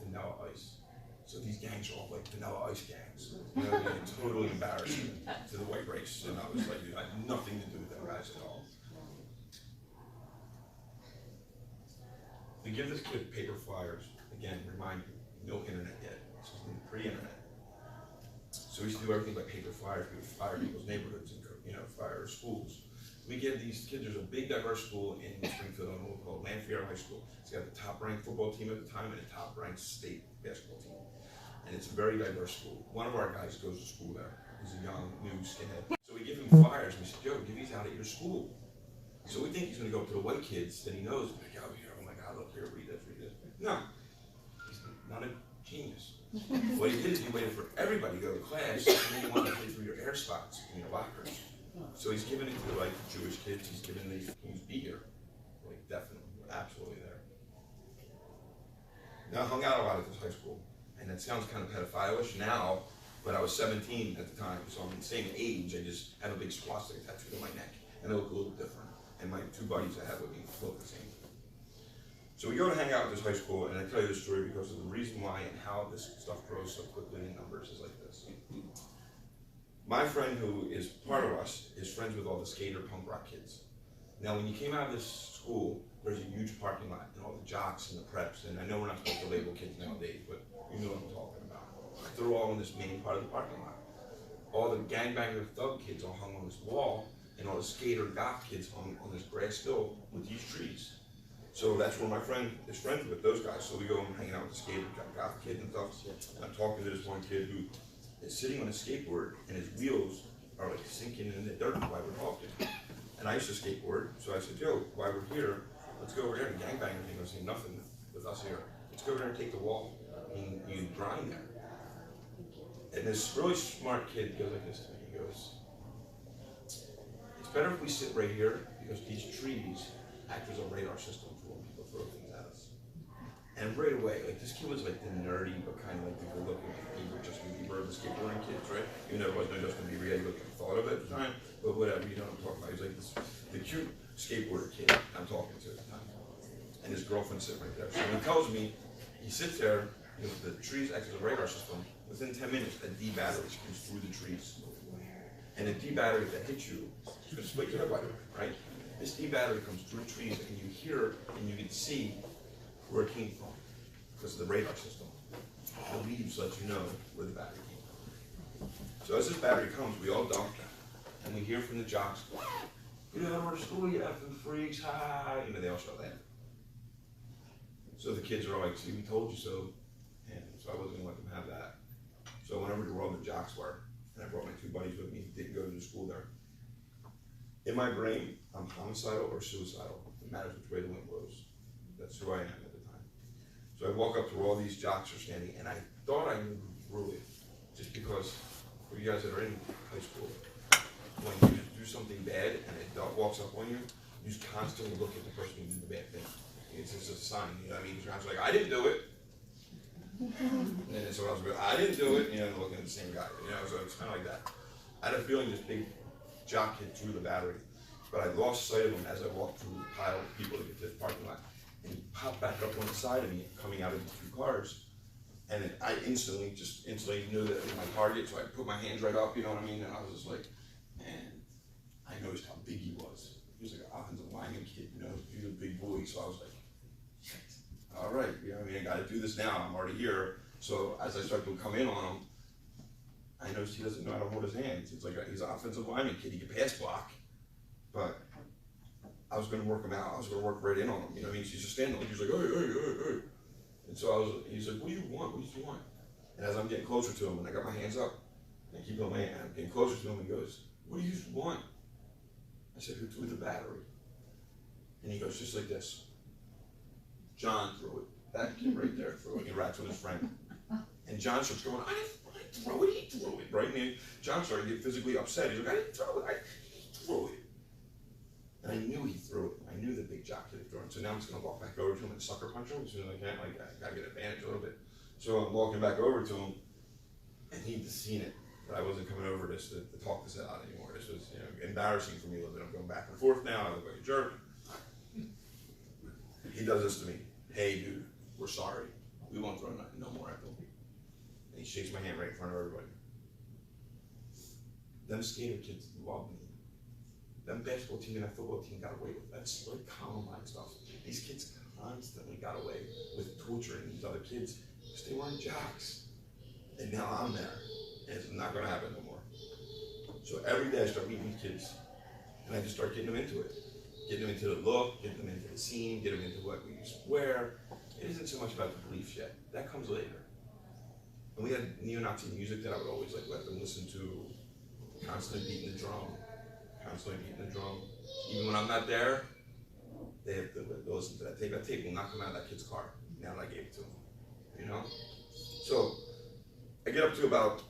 [SPEAKER 2] Vanilla Ice. So these gangs are all like Vanilla Ice gangs. You know, totally embarrassing to the white race. And I was like, I had nothing to do with them guys at all. To give this kid paper flyers, again, remind you, no internet yet. This is pre-internet. So we used to do everything by paper flyers. We would flyer people's neighborhoods and, you know, flyer schools. We get these kids, there's a big diverse school in Springfield, Illinois called Lanphier High School. It's got the top ranked football team at the time and a top ranked state basketball team. And it's a very diverse school. One of our guys goes to school there. He's a young, new skinhead. So we give him flyers and we said, Joe, give these out at your school. So we think he's gonna go up to the white kids that he knows, like, oh, here, oh my God, look here, read this, read this. No, he's not a genius. What he did is he waited for everybody to go to class and then he wanted to play through your air spots in your lockers. So he's giving it to the like Jewish kids, he's giving these, can you be here? Like definitely, absolutely there. Now I hung out a lot at this high school, and that sounds kind of pedophile-ish now, but I was 17 at the time, so I'm the same age, I just had a big swastika tattooed on my neck, and I look a little different. And my two buddies I had with me look the same. So we go to hang out at this high school, and I tell you this story because of the reason why and how this stuff grows so quickly in numbers is like this. My friend who is part of us is friends with all the skater punk rock kids. Now when you came out of this school, there's a huge parking lot and all the jocks and the preps, and I know we're not supposed to label kids nowadays, but you know what I'm talking about. They're all in this main part of the parking lot. All the gangbanger thug kids all hung on this wall, and all the skater goth kids hung on this grass hill with these trees. So that's where my friend is friends with those guys. So we go and hang out with the skater goth kids and stuff. And I'm talking to this one kid who is sitting on a skateboard, and his wheels are like sinking in the dirt while we're talking. And I used to skateboard, so I said, Joe, while we're here, let's go over there and gangbang. And he goes, say nothing with us here. Let's go over there and take the wall. And you grind there. And this really smart kid goes like this to me. He goes, it's better if we sit right here because these trees act as a radar system for when people throw things at us. And right away, like this kid was like the nerdy but kind of like the good looking like Bieber, Justin Bieber, the skateboarding kids, right? Even though it wasn't no Justin Bieber, he had like thought of it at the time, but whatever, you know what I'm talking about. He's like this, the cute skateboarder kid I'm talking to at the time. And his girlfriend's sitting right there. So he tells me, he sits there, you know, the trees act as a radar system. Within 10 minutes, a D battery comes through the trees. And a D battery that hits you is going to split your head wide open, right? This D battery comes through the trees, and you hear and you can see where it came from because of the radar system. The leaves let you know where the battery came from. So as this battery comes, we all dump, and we hear from the jocks, "Get out of the school, you effing freaks! Ha!" You know, they all start laughing. So the kids are all like, "See, we told you so." And so I wasn't going to let them have that. So I went over to where all the jocks were, and I brought my two buddies with me. Didn't go to the school there. In my brain, I'm homicidal or suicidal. It matters which way the wind blows. That's who I am at the time. So I walk up to where all these jocks are standing, and I thought I knew really, just because for you guys that are in high school, when you do something bad and an adult walks up on you, you just constantly look at the person who did the bad thing. It's just a sign, you know what I mean? You're like, I didn't do it. And then someone else will go, I didn't do it, you know, and looking at the same guy, you know, so it's kind of like that. I had a feeling this big jock hit through the battery, but I lost sight of him as I walked through the pile of people to get to the parking lot. And he popped back up on the side of me, coming out of the two cars. And then I instantly knew that it was my target, so I put my hands right up, you know what I mean? And I was just like, man, I noticed how big he was. He was like an offensive lineman kid, you know, he was a big boy, so I was like, all right, you know what I mean, I gotta do this now, I'm already here. So as I start to come in on him, I noticed he doesn't know how to hold his hands. It's like he's an offensive lineman kid, he can pass block, but I was gonna work him out. I was gonna work right in on him. You know what I mean? He's just standing there. He's like, hey. And so he's like, what do you want? What do you want? And as I'm getting closer to him, and I got my hands up, and I keep on my hand, I'm getting closer to him, and he goes, what do you want? I said, who threw the battery? And he goes, just like this. John threw it. That kid right there threw it. He rats with his friend. And John starts going, I didn't throw it, he threw it, right? And then John started to get physically upset. He's like, I didn't throw it, he threw it. And I knew he threw it. I knew the big jock had thrown it. So now I'm just gonna walk back over to him and sucker punch him as soon as I can. Like, I gotta get advantage a little bit. So I'm walking back over to him, and he'd seen it. But I wasn't coming over to talk this out anymore. This was, you know, embarrassing for me a little bit. I'm going back and forth now. I look like a jerk. He does this to me. Hey, dude, we're sorry. We won't throw no more at them. And he shakes my hand right in front of everybody. Them skater kids love me. Them basketball team and that football team got away with that. That's like Columbine stuff. These kids constantly got away with torturing these other kids because they weren't jocks. And now I'm there. And it's not gonna happen no more. So every day I start meeting these kids and I just start getting them into it. Getting them into the look, getting them into the scene, getting them into what we used to wear. It isn't so much about the beliefs yet. That comes later. And we had neo-Nazi music that I would always like let them listen to, constantly beating the drum. Even when I'm not there, they have to listen to that tape. That tape will not come out of that kid's car now that I gave it to them. You know? So I get up to about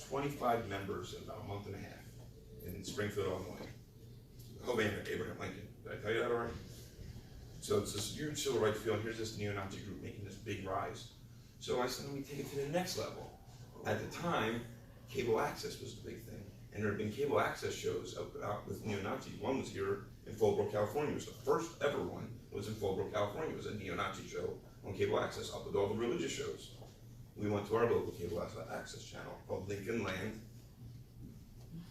[SPEAKER 2] 25 members in about a month and a half in Springfield, Illinois. Oh man, Abraham Lincoln. Did I tell you that already? So it's this huge civil rights field. Here's this neo-Nazi group making this big rise. So I said, let me take it to the next level. At the time, cable access was the big thing. And there had been cable access shows out with neo-Nazis. One was here in Fallbrook, California. It was the first ever one. It was in Fallbrook, California. It was a neo-Nazi show on cable access, up with all the religious shows. We went to our local cable access channel called Lincoln Land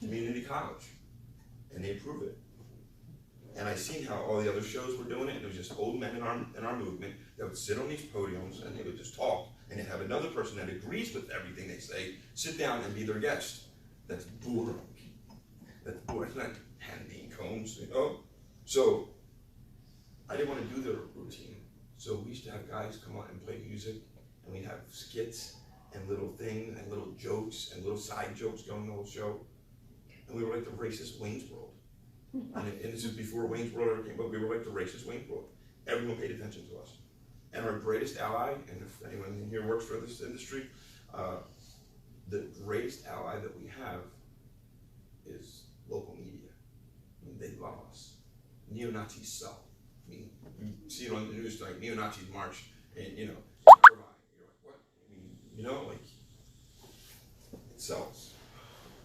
[SPEAKER 2] Community College. And they approved it. And I seen how all the other shows were doing it, and it was just old men in our movement that would sit on these podiums and they would just talk, and they'd have another person that agrees with everything they say, sit down and be their guest. That's boring. That's boring. It's not handing combs, you know? So I didn't want to do the routine. So we used to have guys come out and play music, and we'd have skits and little things and little jokes and little side jokes going the whole show. And we were like the racist Wayne's World. And this is before Wayne's World ever came, but we were like the racist Wayne's World. Everyone paid attention to us. And our greatest ally, and if anyone in here works for this industry, the greatest ally that we have is local media. I mean, they love us. Neo-Nazis sell. I mean, you see it on the news tonight, neo-Nazis march, and you know, you're like, what? I mean, you know, like, it sells.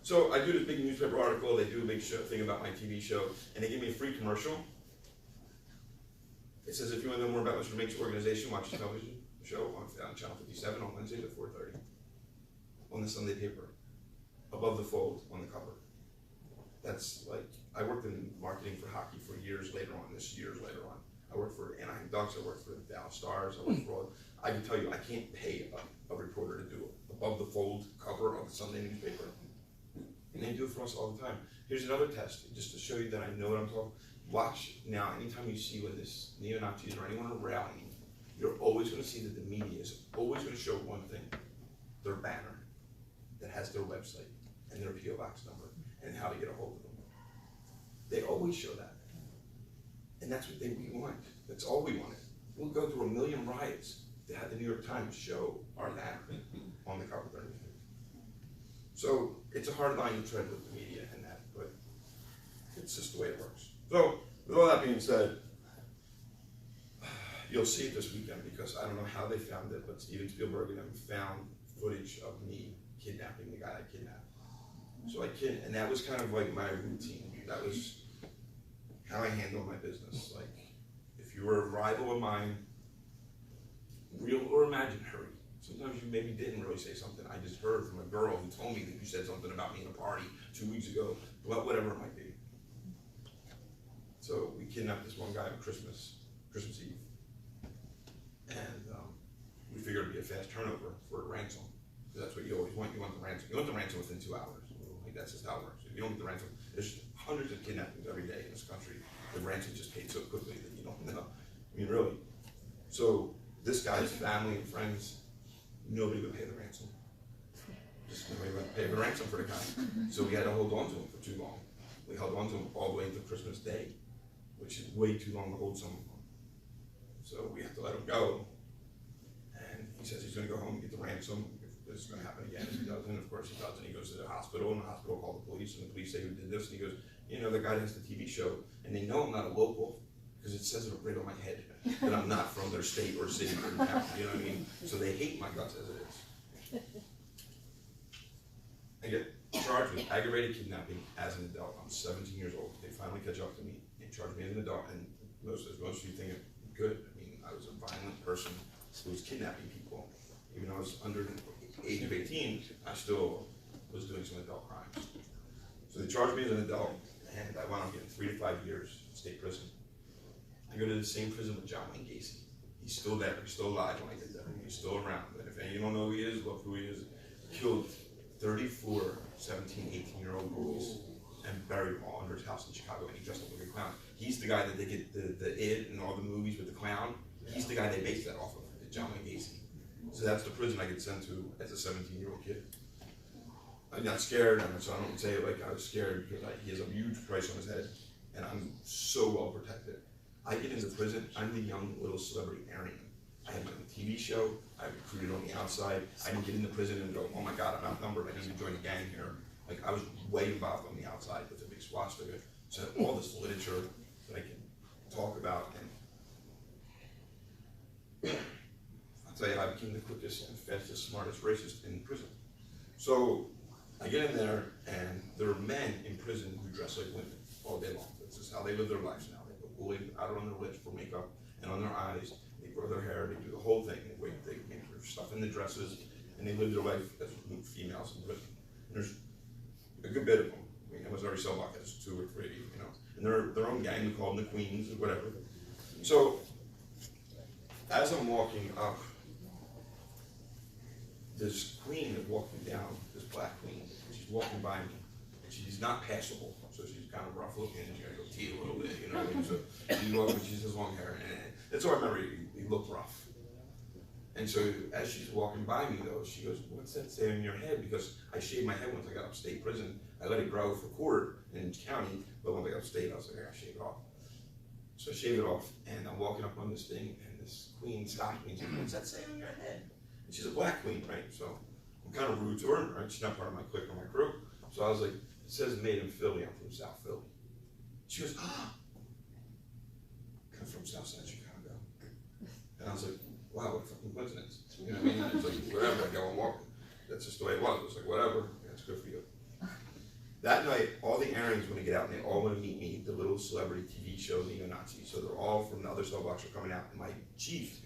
[SPEAKER 2] So I do this big newspaper article, they do a big thing about my TV show, and they give me a free commercial. It says, if you want to know more about Mr. Mink's organization, watch the television show on Channel 57 on Wednesdays at 4:30 on the Sunday paper, above the fold on the cover. That's like, I worked in marketing for hockey for years later on. I worked for Anaheim Ducks, I worked for the Dallas Stars, I worked for all, I can tell you, I can't pay a reporter to do it. Above the fold cover of the Sunday newspaper. And they do it for us all the time. Here's another test, just to show you that I know what I'm talking. Watch now, anytime you see when this neo-Nazis or anyone are rallying, you're always going to see that the media is always going to show one thing, their banner that has their website and their P.O. Box number and how to get a hold of them. They always show that. And that's what we want. That's all we wanted. We'll go through 1 million riots to have the New York Times show our banner on the cover of their newspaper. So it's a hard line to tread with the media and that, but it's just the way it works. So with all that being said, you'll see it this weekend because I don't know how they found it, but Steven Spielberg and them found footage of me kidnapping the guy I kidnapped. So and that was kind of like my routine. That was how I handled my business. Like, if you were a rival of mine, real or imaginary, sometimes you maybe didn't really say something. I just heard from a girl who told me that you said something about me in a party 2 weeks ago, whatever it might be. So we kidnapped this one guy on Christmas Eve. And we figured it'd be a fast turnover for a ransom. Because that's what you always want. You want the ransom. You want the ransom within 2 hours. Like, that's just how it works. If you don't get the ransom, there's hundreds of kidnappings every day in this country. The ransom just paid so quickly that you don't know. I mean, really. So this guy's family and friends, nobody would pay the ransom. Just nobody would pay the ransom for the guy. So we had to hold on to him for too long. We held on to him all the way to Christmas Day, which is way too long to hold someone. So we have to let him go. And he says he's going to go home and get the ransom. If this is going to happen again, if he doesn't, of course he doesn't. He goes to the hospital, and the hospital called the police, and the police say, who did this? And he goes, you know, the guy that has the TV show, and they know I'm not a local, because it says it right on my head, that I'm not from their state or city or town, you know what I mean? So they hate my guts as it is. I get charged with aggravated kidnapping as an adult. I'm 17 years old. They finally catch up to me and charge me as an adult, and most of you think I'm good. I mean, I was a violent person who was kidnapping people. Even though I was under the age of 18, I still was doing some adult crimes. So they charged me as an adult, and I wound up getting 3 to 5 years in state prison. I go to the same prison with John Wayne Gacy. He's still there, he's still alive when I get there. He's still around. And if any of you don't know who he is, look who he is. Killed 34 17, 18-year-old boys and buried them all under his house in Chicago, and he dressed up like a clown. He's the guy that they get the It and all the movies with the clown. He's the guy they based that off of, John Wayne Gacy. So that's the prison I get sent to as a 17-year-old kid. I got scared, and so I don't say it like I was scared, because he has a huge price on his head, and I'm so well protected. I get into prison, I'm the young little celebrity Aryan. I had my own TV show, I recruited on the outside. I didn't get into prison and go, oh my God, I'm outnumbered, I need to join the gang here. Like, I was way involved on the outside with a big swastika. So I have all this literature that I can talk about, and I'll tell you, I became the quickest and fastest, smartest racist in prison. So I get in there, and there are men in prison who dress like women all day long. This is how they live their lives now. They put wool out on their lips for makeup and on their eyes. They grow their hair. They do the whole thing. They make their stuff in the dresses, and they live their life as females in prison. And there's a good bit of them. I mean, almost every cell block has 2 or 3, you know. And they're their own gang. We call them the Queens or whatever. So as I'm walking up, this queen is walking down, this black queen. She's walking by me. She's not passable, so she's kind of rough looking, and you gotta go tea a little bit, you know what I mean? So you walk, and she has long hair, and that's all I remember. You look rough. And so as she's walking by me, though, she goes, "What's that say in your head?" Because I shaved my head once I got upstate prison. I let it grow for court in county, but when I got upstate, I was like, I gotta shave it off. So I shave it off, and I'm walking up on this thing, and this queen stopped me and said, "What's that say on your head?" And she's a black queen, right? So I'm kind of rude to her, right? She's not part of my clique or my crew. So I was like, "It says made in Philly. I'm from South Philly." She goes, "Ah, I'm from Southside Chicago." And I was like, "Wow, what a fucking coincidence." You know what I mean? It's like, whatever, I go and walk. That's just the way it was. It was like, whatever, that's good for you. That night, all the Aryans want to get out, and they all want to meet me, the little celebrity TV show, neo-Nazis. So they're all from the other cell blocks are coming out, and my chief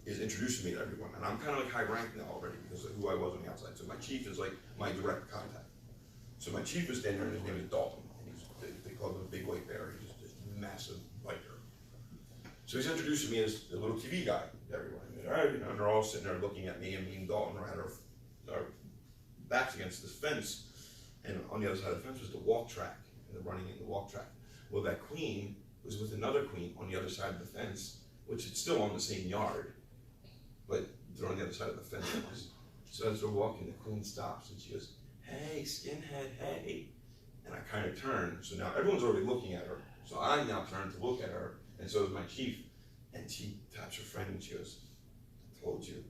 [SPEAKER 2] is introducing me to everyone. And I'm kind of like high rank now already because of who I was on the outside. So my chief is like my direct contact. So my chief is standing there, and his name is Dalton. And they call him a big white bear. He's just this massive biker. So he's introducing me as the little TV guy to everyone. And all right, you know, and they're all sitting there looking at me, and me and Dalton had our backs against this fence. And on the other side of the fence was the walk track, and they're running in the walk track. Well, that queen was with another queen on the other side of the fence, which is still on the same yard, but they're on the other side of the fence. So as they're walking, the queen stops, and she goes, "Hey, skinhead, hey." And I kind of turn, so now everyone's already looking at her. So I now turn to look at her, and so is my chief. And she taps her friend, and she goes, "I told you,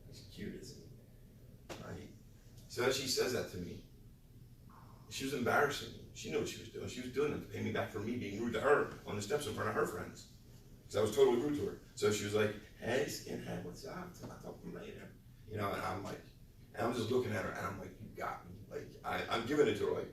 [SPEAKER 2] he's cute, isn't he?" Right? So as she says that to me, she was embarrassing me. She knew what she was doing. She was doing it to pay me back for me being rude to her on the steps in front of her friends. Because I was totally rude to her. So she was like, "Hey, skinhead, what's up? I'll talk to you later." You know, and I'm like, and I'm just looking at her, and I'm like, "You got me." Like, I'm giving it to her, like,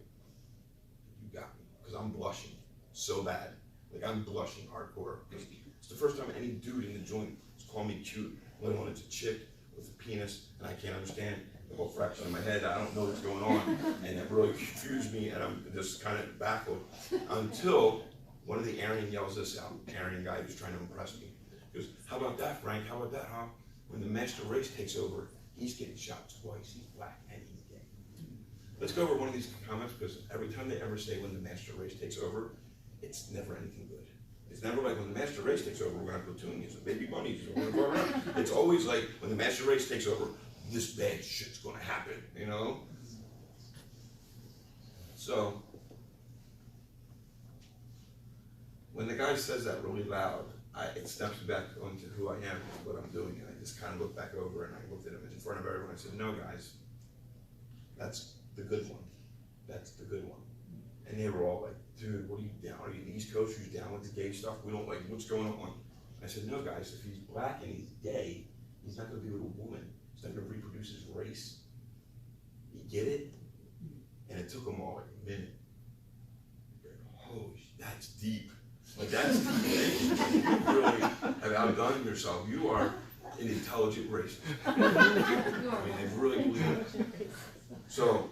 [SPEAKER 2] "You got me." Because I'm blushing so bad. Like, I'm blushing hardcore. It's the first time any dude in the joint has called me cute, let alone it's a chick with a penis, and I can't understand the whole fraction in my head. I don't know what's going on, and it really confused me, and I'm just kind of baffled until one of the Aryan yells this out. Aryan guy who's trying to impress me. He goes, "How about that, Frank? How about that, huh? When the master race takes over, he's getting shot twice. He's black and he's gay." let's go over one of these comments, because every time they ever say when the master race takes over, it's never anything good. It's never like when the master race takes over, we're gonna platoon you, some baby bunnies, we're gonna go around. It's always like when the master race takes over, this bad shit's gonna happen, you know? So, when the guy says that really loud, it snaps me back onto who I am, what I'm doing, and I just kind of looked back over and I looked at him in front of everyone. I said, no, guys, that's the good one. That's the good one. And they were all like, dude, what are you down? Are you in the East Coast? Are you down with the gay stuff? We don't like, what's going on? I said, no, guys, if he's black and he's gay, he's not going to be with a woman. He's not going to reproduce his race. You get it? And it took them all like a minute. Holy, that's deep. Like, that's deep. You really have outdone yourself. You are an intelligent race. I mean, they really believe it. So,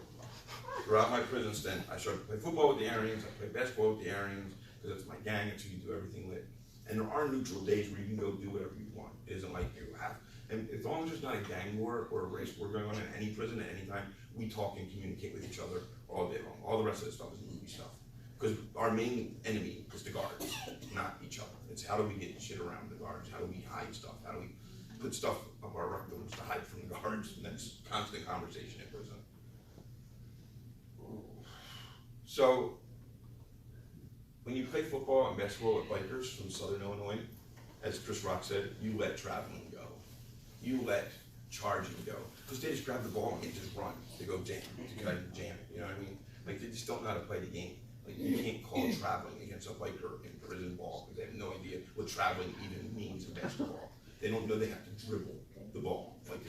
[SPEAKER 2] throughout my prison stint, I started to play football with the Aryans, I played basketball with the Aryans, because it's my gang, and so you do everything with. And there are neutral days where you can go do whatever you want. It isn't like you have. And as long as there's not a gang war or a race war going on in any prison at any time, we talk and communicate with each other all day long. All the rest of the stuff is movie stuff. Because our main enemy is the guards, not each other. It's how do we get shit around the guards? How do we hide stuff? How do we put stuff up our rectums to hide from the guards? And that's constant conversation in prison. So, when you play football and basketball with bikers from Southern Illinois, as Chris Rock said, you let traveling go. You let charging go. Because they just grab the ball and they just run. They go jam, to kind of jam, you know what I mean? Like, they just don't know how to play the game. Like, you can't call traveling against a biker in prison ball because they have no idea what traveling even means in basketball. They don't know they have to dribble the ball. Like,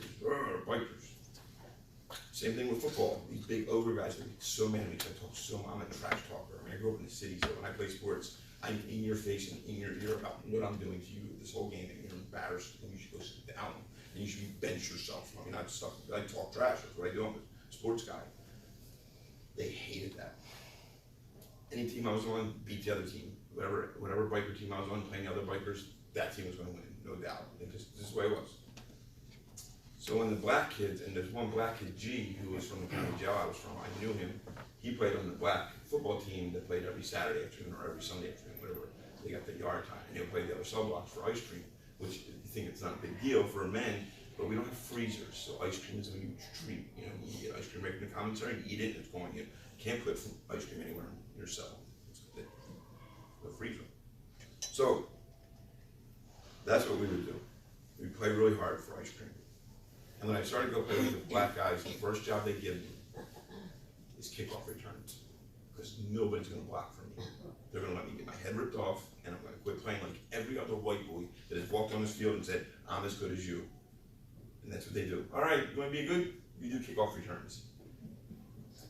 [SPEAKER 2] bikers. Same thing with football. These big ogre guys, they get so mad at me because I talk so much. I'm a trash talker. I mean, I grew up in the city, so when I play sports, I'm in your face and in your ear about what I'm doing to you this whole game, and you're embarrassed, and you should go sit down, and you should bench yourself. I mean, I talk trash. That's what I do. I'm a sports guy. They hated that. Any team I was on beat the other team. Whatever biker team I was on, playing the other bikers, that team was going to win, no doubt. This is the way it was. So when the black kids, and there's one black kid, G, who was from the county jail I was from, I knew him. He played on the black football team that played every Saturday afternoon or every Sunday afternoon, whatever. They got the yard time, and they'll play the other sub blocks for ice cream, which you think it's not a big deal for men, but we don't have freezers, so ice cream is a huge treat. You know, you get ice cream right from the commissary, you eat it, and it's going in. You can't put ice cream anywhere in your cell. It's the freezer. So that's what we would do. We'd play really hard for ice cream. And when I started to go play with the black guys, the first job they give me is kickoff returns. Because nobody's going to block for me. They're going to let me get my head ripped off, and I'm going to quit playing like every other white boy that has walked on this field and said, I'm as good as you. And that's what they do. All right, you want to be good? You do kickoff returns.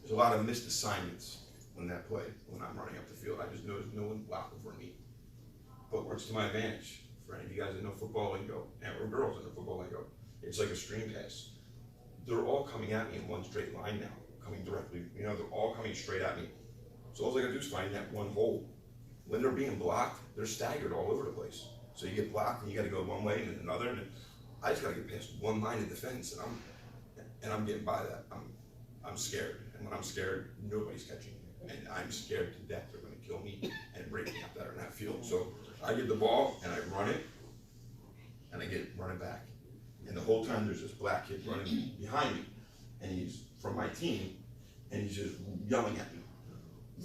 [SPEAKER 2] There's a lot of missed assignments on that play when I'm running up the field. I just noticed no one blocking for me. But it works to my advantage. For any of you guys that know football lingo, or girls that know football lingo, it's like a stream pass. They're all coming at me in one straight line now, coming directly, you know, they're all coming straight at me. So all I gotta do is find that one hole. When they're being blocked, they're staggered all over the place. So you get blocked and you gotta go one way and then another, and I just gotta get past one line of defense, and I'm getting by that. I'm scared, and when I'm scared, nobody's catching me. And I'm scared to death they're gonna kill me and break me up there in that field. So I get the ball and I run it, and I get running back. And the whole time there's this black kid running behind me, and he's from my team, and he's just yelling at me,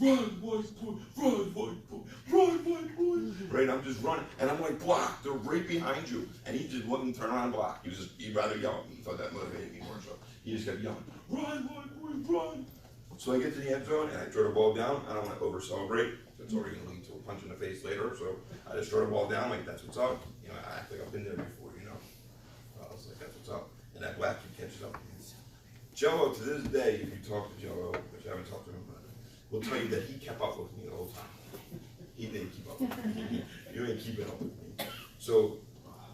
[SPEAKER 2] run, white boy, run, white boy, run, white boy. Right, I'm just running, and I'm like, block, they're right behind you. And he just wouldn't turn around and block. He'd rather yell at me. He thought that motivated me more, so he just kept yelling, run, white boy, run. So I get to the end zone, and I throw the ball down. I don't want to over-celebrate. That's already going to lead to a punch in the face later, so I just throw the ball down like that's what's up. You know, I act like I've been there before, you know. I was like, that's what's up. And that black kid catches up to me. Jello, to this day, if you talk to Jello, if you haven't talked to him, will tell you that he kept up with me the whole time. He didn't keep up with me. You ain't keeping up with me. So,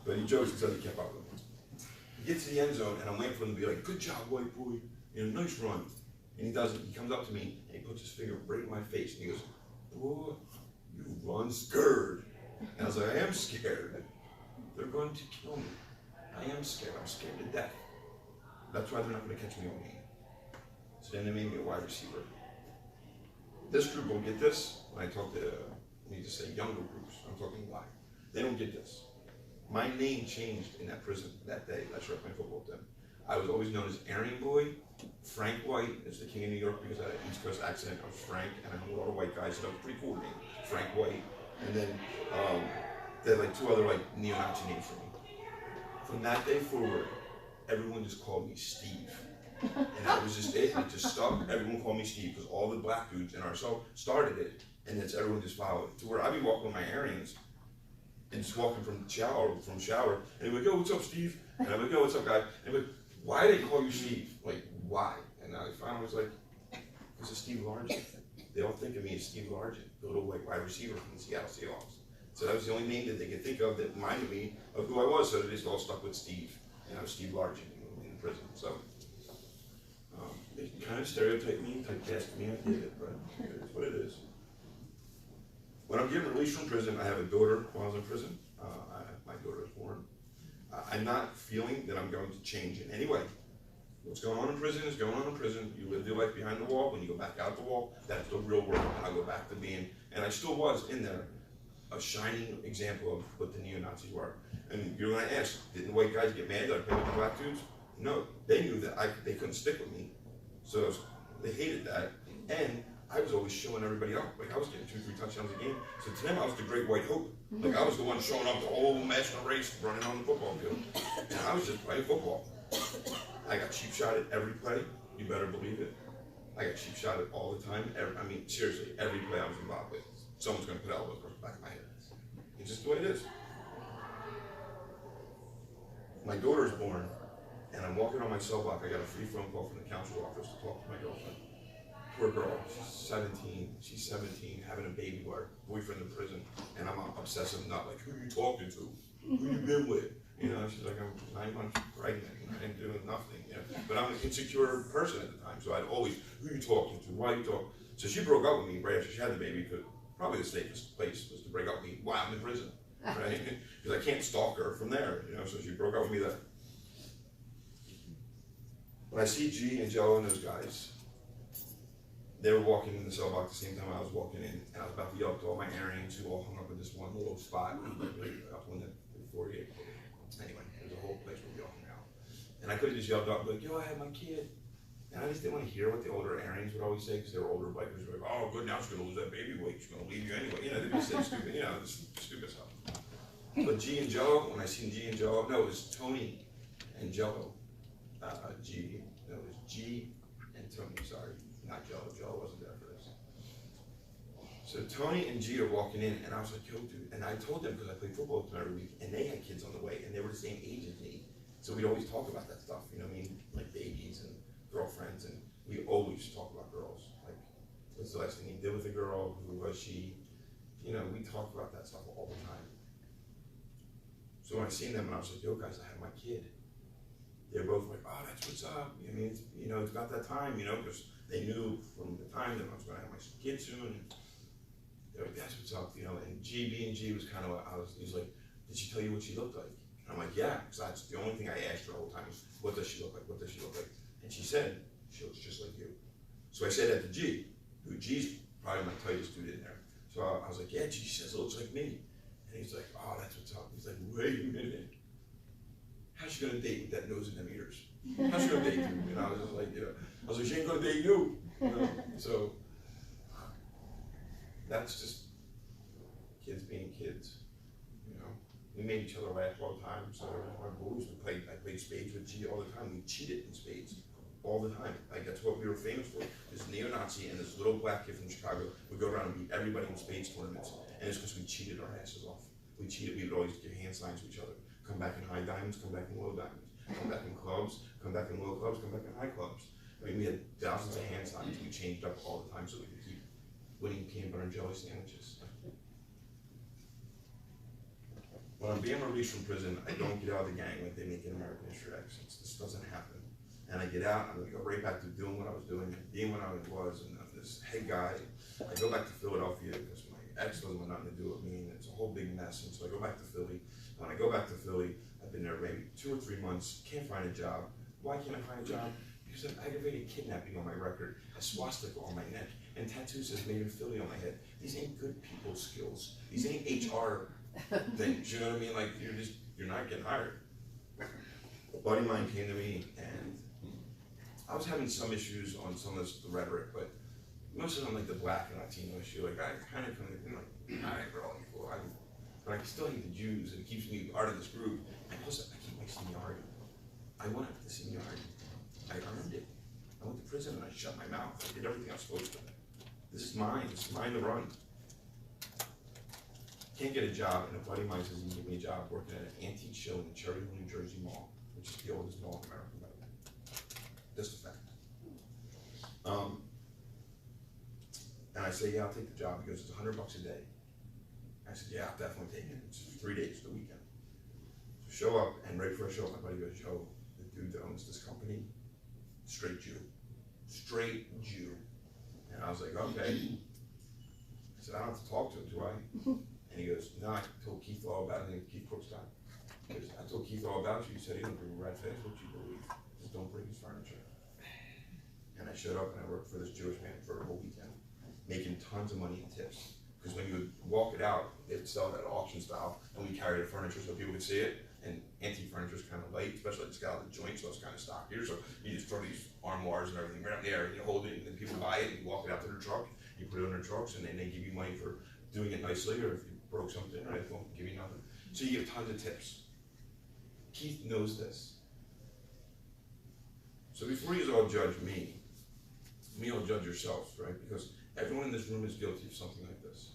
[SPEAKER 2] but he jokes and says he kept up with me. He gets to the end zone, and I'm waiting for him to be like, good job, white boy. You know, nice run. And he doesn't. He comes up to me, and he puts his finger right in my face, and he goes, boy, you run scared. And I was like, I am scared. They're going to kill me. I am scared. I'm scared to death. That's why they're not going to catch me on game. So So then they made me a wide receiver. This group will get this when I talk to, let me just say younger groups. I'm talking wide. They don't get this. My name changed in that prison that day. I started playing football with them. I was always known as Aryan Boy. Frank White is the king of New York because I had an East Coast accent. I was Frank, and I hung with all the white guys, so that was a pretty cool name, Frank White. And then they had like two other like neo-Nazi names for me. From that day forward, everyone just called me Steve. And that was just it. It just stuck. Everyone called me Steve because all the black dudes in our cell started it, and it's everyone just followed it. To where I'd be walking with my Aryans and just walking from shower, and they would go, "What's up, Steve?" And I would go, "What's up, guy?" And they would, "Why do they call you Steve? Like, why?" And I finally was like, "Because of Steve Largent." They all think of me as Steve Largent, the little like wide receiver from the Seattle Seahawks. So that was the only name that they could think of that reminded me of who I was. So they just all stuck with Steve, and I was Steve Largent in prison. So they kind of stereotyped me, typecast me. I did it, but it's what it is. When I'm getting released from prison, I have a daughter while I was in prison. My daughter was born. I'm not feeling that I'm going to change in any way. What's going on in prison is going on in prison. You live your life behind the wall. When you go back out the wall, that's the real world. And I'll go back to being, and I still was in there, a shining example of what the neo-Nazis were. And you're going to ask, didn't the white guys get mad that I played with the black dudes? No, they knew that they couldn't stick with me. So they hated that. And I was always showing everybody up. Like I was getting 2-3 touchdowns a game. So to them, I was the great white hope. Like I was the one showing up the whole national race, running on the football field. And I was just playing football. I got cheap shotted every play. You better believe it. I got cheap shotted all the time. I mean, seriously, every play I was involved with, someone's going to put elbows across the back of my head. It's just the way it is. My daughter's born, and I'm walking on my cell block. I got a free phone call from the council office to talk to my girlfriend. Poor girl, she's 17, having a baby with her boyfriend in prison, and I'm an obsessive nut, like, who you talking to? Who you been with? You know, she's like, I'm 9 months pregnant, and I ain't doing nothing, you know. But I'm an insecure person at the time, so I'd always, who you talking to? Why you talking? So she broke up with me right after she had the baby, because probably the safest place was to break up with me while I'm in prison, right? Because I can't stalk her from there, you know, so she broke up with me there. When I see G and Joe and those guys, they were walking in the cell block at the same time I was walking in, and I was about to yell to all my Aryans who all hung up in this one little spot up on the 48. Anyway, there's a whole place where we all hung out. And I could have just yelled out, like, yo, I had my kid. And I just didn't want to hear what the older Aryans would always say, because they were older bikers. They were like, oh, good, now she's going to lose that baby weight. She's going to leave you anyway. You know, they just say stupid, you know, this stupid stuff. But G and Jello, when I seen G and Jello, no, it was Tony and Jello. It was G and Tony, sorry. Not Jello. Jello wasn't there for this. So Tony and G are walking in, and I was like, yo, dude. And I told them, because I played football with them every week, and they had kids on the way, and they were the same age as me. So we'd always talk about that stuff, you know what I mean? Like babies and girlfriends, and we always talk about girls. Like, what's the last thing you did with a girl? Who was she? You know, we talk about that stuff all the time. So when I seen them, and I was like, yo, guys, I have my kid. They're both like, oh, that's what's up. I mean, it's about that time, you know, because they knew from the time that I was going to have my kid soon. And they're like, that's what's up, you know. And B&G was kind of, he's like, did she tell you what she looked like? And I'm like, yeah, because that's the only thing I asked her the whole time was, what does she look like? What does she look like? And she said, she looks just like you. So I said that to G, who G's probably my tightest dude in there. So I was like, yeah, G says it looks like me. And he's like, oh, that's what's up. He's like, wait a minute. How's she gonna date with that nose and them ears? How's she gonna date you? You know, I was just like, you know, I was like, she ain't gonna date you. You know? So that's just kids being kids. You know, we made each other laugh all the time. So our boys, I played spades with G all the time. We cheated in spades all the time. Like that's what we were famous for. This neo-Nazi and this little black kid from Chicago would go around and beat everybody in spades tournaments, and it's because we cheated our asses off. We cheated. We would always give hand signs to each other. Come back in high diamonds, come back in low diamonds. Come back in clubs, come back in low clubs, come back in high clubs. I mean, we had thousands of hand signs. We changed up all the time so we could keep winning peanut butter and jelly sandwiches. When I'm being released from prison, I don't get out of the gang like they make in American History X. This doesn't happen. And I get out, I'm gonna go right back to doing what I was doing, being what I was, and I'm this head guy. I go back to Philadelphia because my ex doesn't want nothing to do with me, and it's a whole big mess. And so I go back to Philly. When I go back to Philly, I've been there maybe 2 or 3 months, can't find a job. Why can't I find a job? because of aggravated kidnapping on my record, a swastika on my neck, and tattoos says Made in Philly on my head. These ain't good people skills. These ain't HR things, you know what I mean? Like, you're not getting hired. A buddy of mine came to me, and I was having some issues on some of the rhetoric, but most of them, like the black and Latino issue, like I kind of like, all right, we're all equal. But I still hate the Jews, and it keeps me part of this group. And plus, I keep my seniority. I went up to the seniority. I earned it. I went to prison and I shut my mouth. I did everything I was supposed to. This is mine. This is mine to run. Can't get a job, and a buddy of mine says he can give me a job working at an antique show in the Cherry Hill, New Jersey mall, which is the oldest mall in America, by the way. Just a fact. And I say, yeah, I'll take the job. He goes, it's $100 a day. I said, yeah, I'll definitely take it. It's 3 days, the weekend. So show up, and right before I show up, my buddy goes, yo, the dude that owns this company, straight Jew. Straight Jew. And I was like, okay. I said, I don't have to talk to him, do I? And he goes, no, I told Keith all about it. And Keith Crookston. He goes, I told Keith all about you. He said he didn't bring red face. What you believe? Just don't bring his furniture. And I showed up and I worked for this Jewish man for a whole weekend, making tons of money in tips. Because when you would walk it out, they'd sell it at auction style, and we carried the furniture so people could see it. And antique furniture is kind of light, especially it's got all the joints, so it's kind of stockier. So you just throw these armoires and everything right up there, and you hold it, and then people buy it, and you walk it out to their truck, you put it in their trucks, and then they give you money for doing it nicely, or if you broke something, right, they won't give you nothing. So you give tons of tips. Keith knows this. So before you all judge me, all judge yourselves, right? Because everyone in this room is guilty of something like this.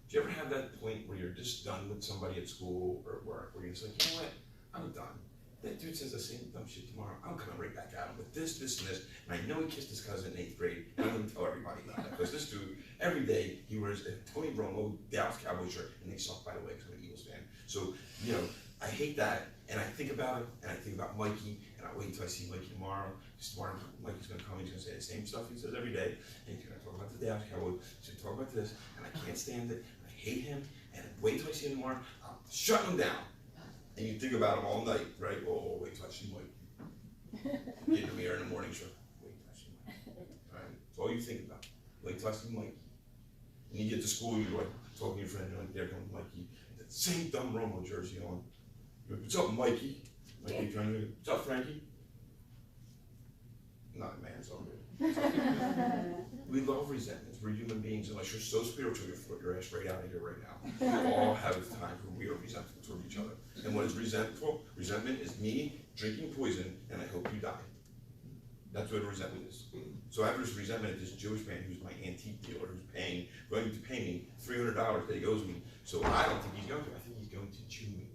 [SPEAKER 2] Do you ever have that point where you're just done with somebody at school or at work, where you're just like, you know what, I'm done. That dude says the same dumb shit tomorrow, I'm coming right back at him with this, this, and this, and I know he kissed his cousin in 8th grade, and I'm gonna tell everybody about it, because this dude, every day, he wears a Tony Romo Dallas Cowboy shirt, and they suck, by the way, because I'm an Eagles fan. So, you know, I hate that, and I think about it, and I think about Mikey, and I wait until I see Mikey tomorrow, because tomorrow Mikey's gonna come, he's gonna say the same stuff he says every day, and he's gonna talk about the Dallas Cowboys, he's gonna talk about this, and I can't stand it, I hate him, and wait until I see him tomorrow, I'll shut him down. And you think about him all night, right? Oh, wait till I see Mikey. Get in the mirror in the morning, sure. Wait till I see Mikey. Right? That's all you think about. Wait till I see Mikey. And you get to school, you're like talking to your friend, you're like, there comes Mikey. That same dumb Romo jersey on. You're like, what's up, Mikey? Mikey trying to, what's up, Frankie? Not man, it's all good. We love resentments. We're human beings. Unless you're so spiritual, you'll float your ass right out of here right now. We all have times where we are resentful toward each other. And what is resentful? Resentment is me drinking poison, and I hope you die. That's what resentment is. So I have this resentment at this Jewish man who's my antique dealer, who's going to pay me $300 that he owes me. So I don't think he's going to. I think he's going to chew me.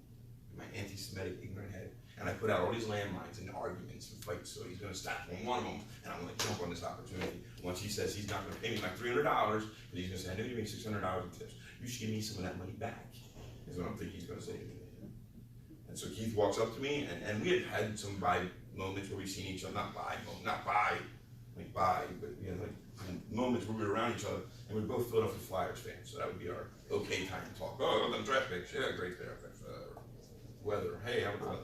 [SPEAKER 2] My anti-Semitic ignorant head. And I put out all these landmines and arguments and fights, so he's going to stop on one of them, and I'm going to jump on this opportunity. Once he says he's not going to pay me my $300, but he's going to say, I know you made $600 in tips. You should give me some of that money back, is what I'm thinking he's going to say to me. And so Keith walks up to me, and we had some vibe moments where we've seen each other, but you know, like moments where we were around each other, and we were both Philadelphia Flyers fans, so that would be our okay time to talk. Oh, them draft picks, yeah, great draft picks. Weather, hey, how about the weather?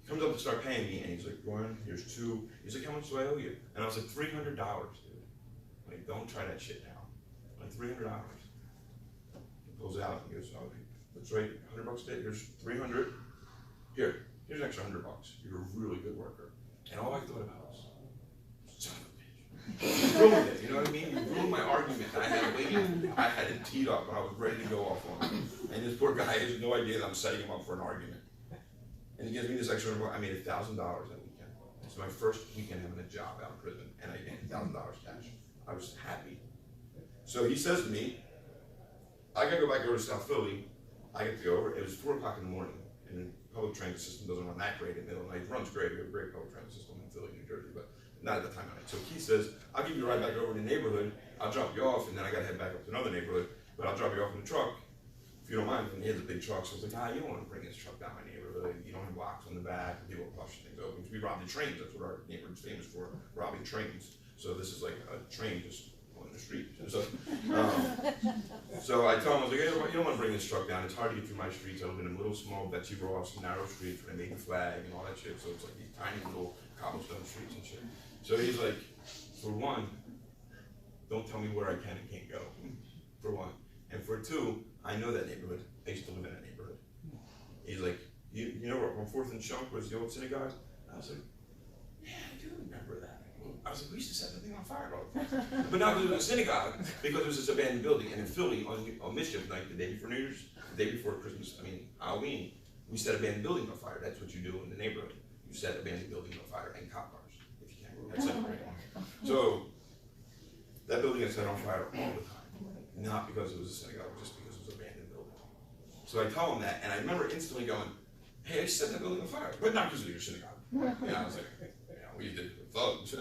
[SPEAKER 2] Comes up to start paying me, and he's like, Warren, here's two. He's like, how much do I owe you? And I was like, $300, dude. Like, don't try that shit now. Like, $300. He pulls it out and he goes, oh, that's right, $100 a day. Here's 300. Here's an extra $100. You're a really good worker. And all I thought about was, son of a bitch. You ruined it. You know what I mean? You ruined my argument. I had waiting. I had it teed up, and I was ready to go off on him. And this poor guy has no idea that I'm setting him up for an argument. And he gives me this extra, I made $1,000 that weekend. It's my first weekend having a job out of prison, and I made $1,000 cash. I was happy. So he says to me, I gotta go back over to South Philly. I get to go over. It was 4 o'clock in the morning, and the public transit system doesn't run that great in the middle of the night. It runs great. We have a great public transit system in Philly, New Jersey, but not at the time of night. So Keith says, I'll give you a ride back over to the neighborhood. I'll drop you off, and then I gotta head back up to another neighborhood, but I'll drop you off in the truck. If you don't mind, and he has a big truck, so I was like, you don't want to bring his truck down my neighborhood. You don't have blocks on the back, and people push things open. Because we rob the trains, that's what our neighborhood's famous for, robbing trains. So this is like a train just on the street. So I tell him, I was like, hey, you don't want to bring this truck down. It's hard to get through my streets. I live in a little small Betsy Ross, narrow streets where they made the flag and all that shit. So it's like these tiny little cobblestone streets and shit. So he's like, for one, don't tell me where I can and can't go, for one. And for two, I know that neighborhood. I used to live in that neighborhood. He's like, you know where on 4th and Shunk was the old synagogue? I was like, yeah, I do remember that. I was like, we used to set the thing on fire all the time. But not because it was a synagogue, because it was this abandoned building. And in Philly, on Mischief Night, the day before New Year's, the day before Christmas, Halloween, we set abandoned buildings on fire. That's what you do in the neighborhood. You set abandoned buildings on fire and cop cars, if you can. That's it, right? So, that building got set on fire all the time. Not because it was a synagogue, just because it was an abandoned building. So I tell him that, and I remember instantly going, hey, I set that building on fire, but not because of your synagogue. I was like, we did it with thugs,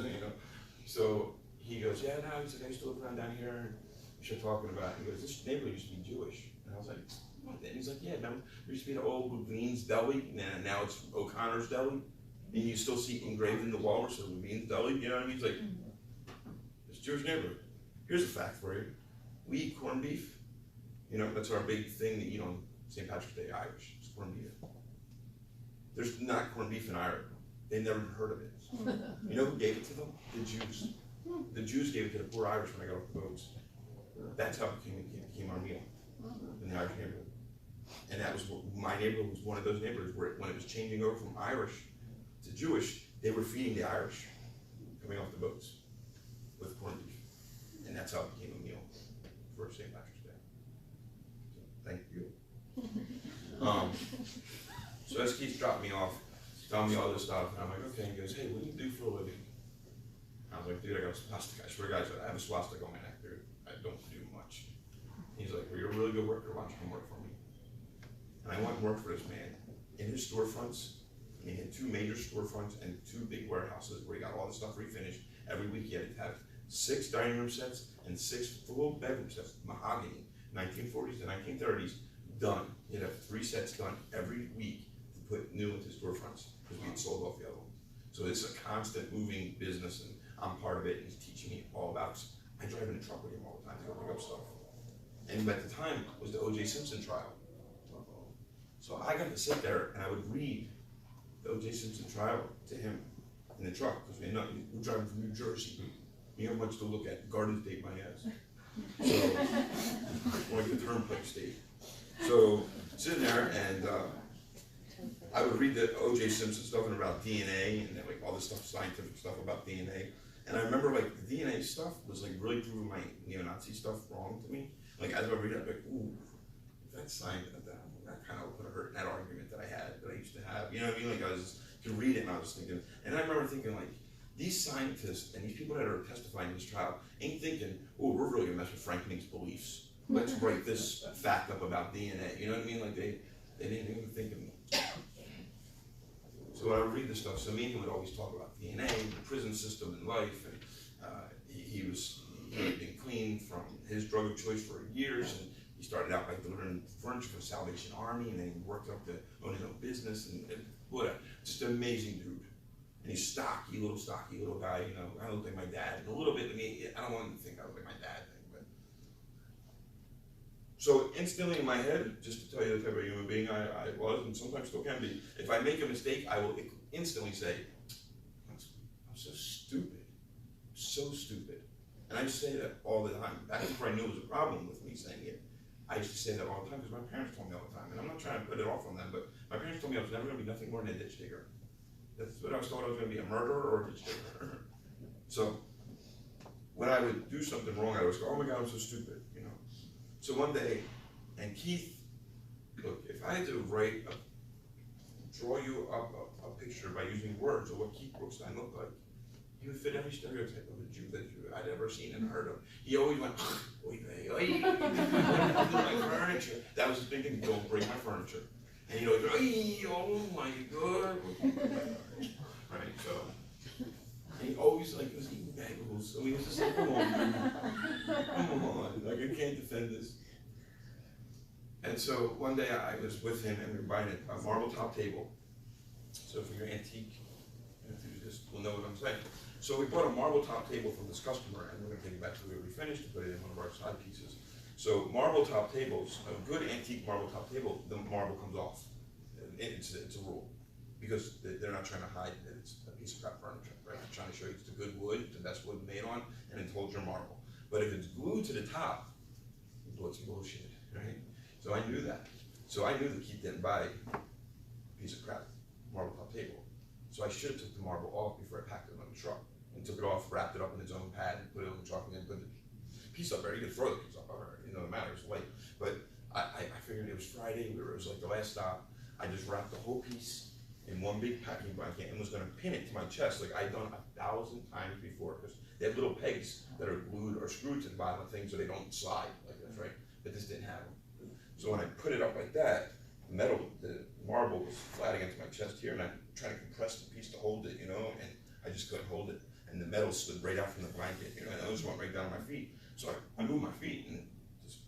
[SPEAKER 2] So he goes, yeah, no, he's like, I used to live around down here, and we started talking about it. He goes, this neighborhood used to be Jewish. And I was like, what? And he's like, yeah, remember, there used to be the old Levine's Deli, and now it's O'Connor's Deli. And you still see engraved in the wall, so Levine's Deli, you know what I mean? He's like, it's a Jewish neighborhood. Here's a fact for you. We eat corned beef. That's our big thing to eat on St. Patrick's Day, Irish. It's corned beef. There's not corned beef in Ireland. They never heard of it. You know who gave it to them? The Jews. The Jews gave it to the poor Irish when I got off the boats. That's how it became our meal in the Irish neighborhood. And that was my neighborhood was one of those neighborhoods where when it was changing over from Irish to Jewish, they were feeding the Irish coming off the boats with corned beef. And that's how it became a meal for St. Patrick's Day. So, thank you. So as Keith dropped me off, telling me all this stuff, and I'm like, okay. He goes, hey, what do you do for a living? I was like, dude, I got a swastika. I swear to God, I have a swastika on my neck, dude. I don't do much. He's like, well, you're a really good worker. Why don't you come work for me? And I went and worked for this man. In his storefronts, he had 2 major storefronts and 2 big warehouses where he got all the stuff refinished. Every week he had to have 6 dining room sets and 6 full bedroom sets, mahogany, 1940s to 1930s, done. He'd have 3 sets done every week to put new into storefronts because we had sold off the other ones. So it's a constant moving business, and I'm part of it, and he's teaching me all about it. I drive in a truck with him all the time to go pick up stuff. And at the time was the O.J. Simpson trial. So I got to sit there and I would read the O.J. Simpson trial to him in the truck because we're driving from New Jersey. We have much to look at. Garden State, my ass. So, like the Turnpike State. So, sitting there and I would read the O.J. Simpson stuff and about DNA and like all this stuff, scientific stuff about DNA. And I remember like the DNA stuff was like really proving my neo-Nazi stuff wrong to me. Like as I read it, I'd be like, ooh, if that's science, that kind of would have hurt that argument that I used to have. You know what I mean? Like I could read it and I was thinking, and I remember thinking like, these scientists and these people that are testifying in this trial ain't thinking, oh, we're really gonna mess with Franklin's beliefs. Let's write this fact up about DNA. You know what I mean? Like they didn't even think of me. So when I would read this stuff, so me and him would always talk about DNA, the prison system and life, and he had been clean from his drug of choice for years, and he started out by delivering furniture for the Salvation Army, and then he worked up to owning his own business, and what just an amazing dude. And he's stocky little guy, you know. I look like my dad, and a little bit to me. I don't want him to think I look like my dad thing, but. So instantly in my head, just to tell you the type of human being I was, and sometimes still can be, if I make a mistake, I will instantly say, I'm so stupid. And I just say that all the time. Back before I knew it was a problem with me saying it, I used to say that all the time because my parents told me all the time. And I'm not trying to put it off on them, but my parents told me I was never going to be nothing more than a ditch digger. That's what I was told. I was going to be a murderer or a ditch digger. So when I would do something wrong, I would go, oh my God, I'm so stupid, you know. So one day, and Keith, look, if I had to draw you up a picture by using words of what Keith Brookstein looked like, he would fit every stereotype of a Jew that I'd ever seen and heard of. He always went, oy vey, oy, my furniture. That was his big thing, don't break my furniture. And he'd always go, oh my God. Right, so, and he always like was eating bagels, so he was just like, come on, like I can't defend this. And so one day I was with him and we were buying a marble top table. So for your antique enthusiasts will know what I'm saying. So we bought a marble top table from this customer, and we're gonna take it back to where we finished, and put it in one of our side pieces. So marble top tables, a good antique marble top table, the marble comes off. It's a rule, because they're not trying to hide that it's a piece of crap furniture, right? They're trying to show you it's the good wood, the best wood made on, and it holds your marble. But if it's glued to the top, it's bullshit, right? So I knew that. So I knew that Keith didn't buy a piece of crap marble top table. So I should have took the marble off before I packed it on the truck, and took it off, wrapped it up in its own pad, and put it on the truck, and then put the piece up there. You can throw the piece up there, it doesn't matter, it's light. But I figured it was Friday, it was like the last stop. I just wrapped the whole piece in one big packing blanket and was gonna pin it to my chest like I'd done 1,000 times before, because they have little pegs that are glued or screwed to the bottom of things so they don't slide like this, right? But this didn't have them. So when I put it up like that, the marble was flat against my chest here, and I'm trying to compress the piece to hold it, and I just couldn't hold it. And the metal stood right out from the blanket, and those went right down my feet. So I moved my feet, and just,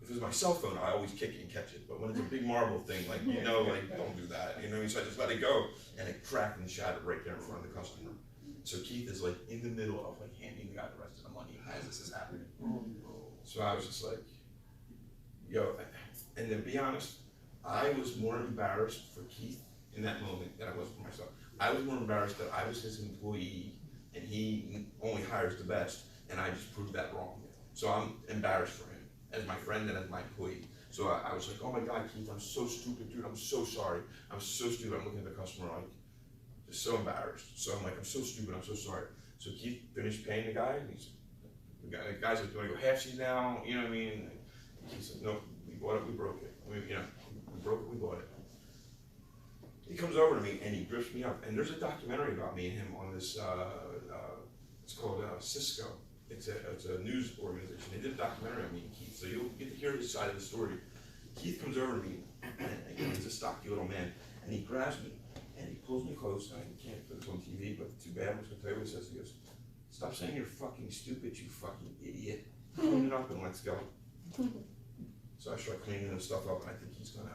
[SPEAKER 2] if it was my cell phone, I always kick it and catch it. But when it's a big marble thing, like, don't do that, so I just let it go, and it cracked and shattered right there in front of the customer. So Keith is like in the middle of like handing the guy the rest of the money as this is happening. So I was just like, yo, and to be honest, I was more embarrassed for Keith in that moment than I was for myself. I was more embarrassed that I was his employee and he only hires the best, and I just proved that wrong. So I'm embarrassed for him as my friend and as my employee. So I was like, oh my God, Keith, I'm so stupid, dude, I'm so sorry. I'm so stupid. I'm looking at the customer like, just so embarrassed. So I'm like, I'm so stupid, I'm so sorry. So Keith finished paying the guy, and the guy's like, do you want to go halfsies now? You know what I mean? He said, no, we bought it, we broke it. We broke it, we bought it. He comes over to me and he grips me up. And there's a documentary about me and him on this, it's called Cisco. It's a news organization. They did a documentary on me and Keith, so you'll get to hear his side of the story. Keith comes over to me, and he's a stocky little man, and he grabs me, and he pulls me close, and I can't put this on TV, but too bad, I'm just gonna tell you what he says. He goes, stop saying you're fucking stupid, you fucking idiot. Clean it up and let's go. So I start cleaning the stuff up, and I think he's gonna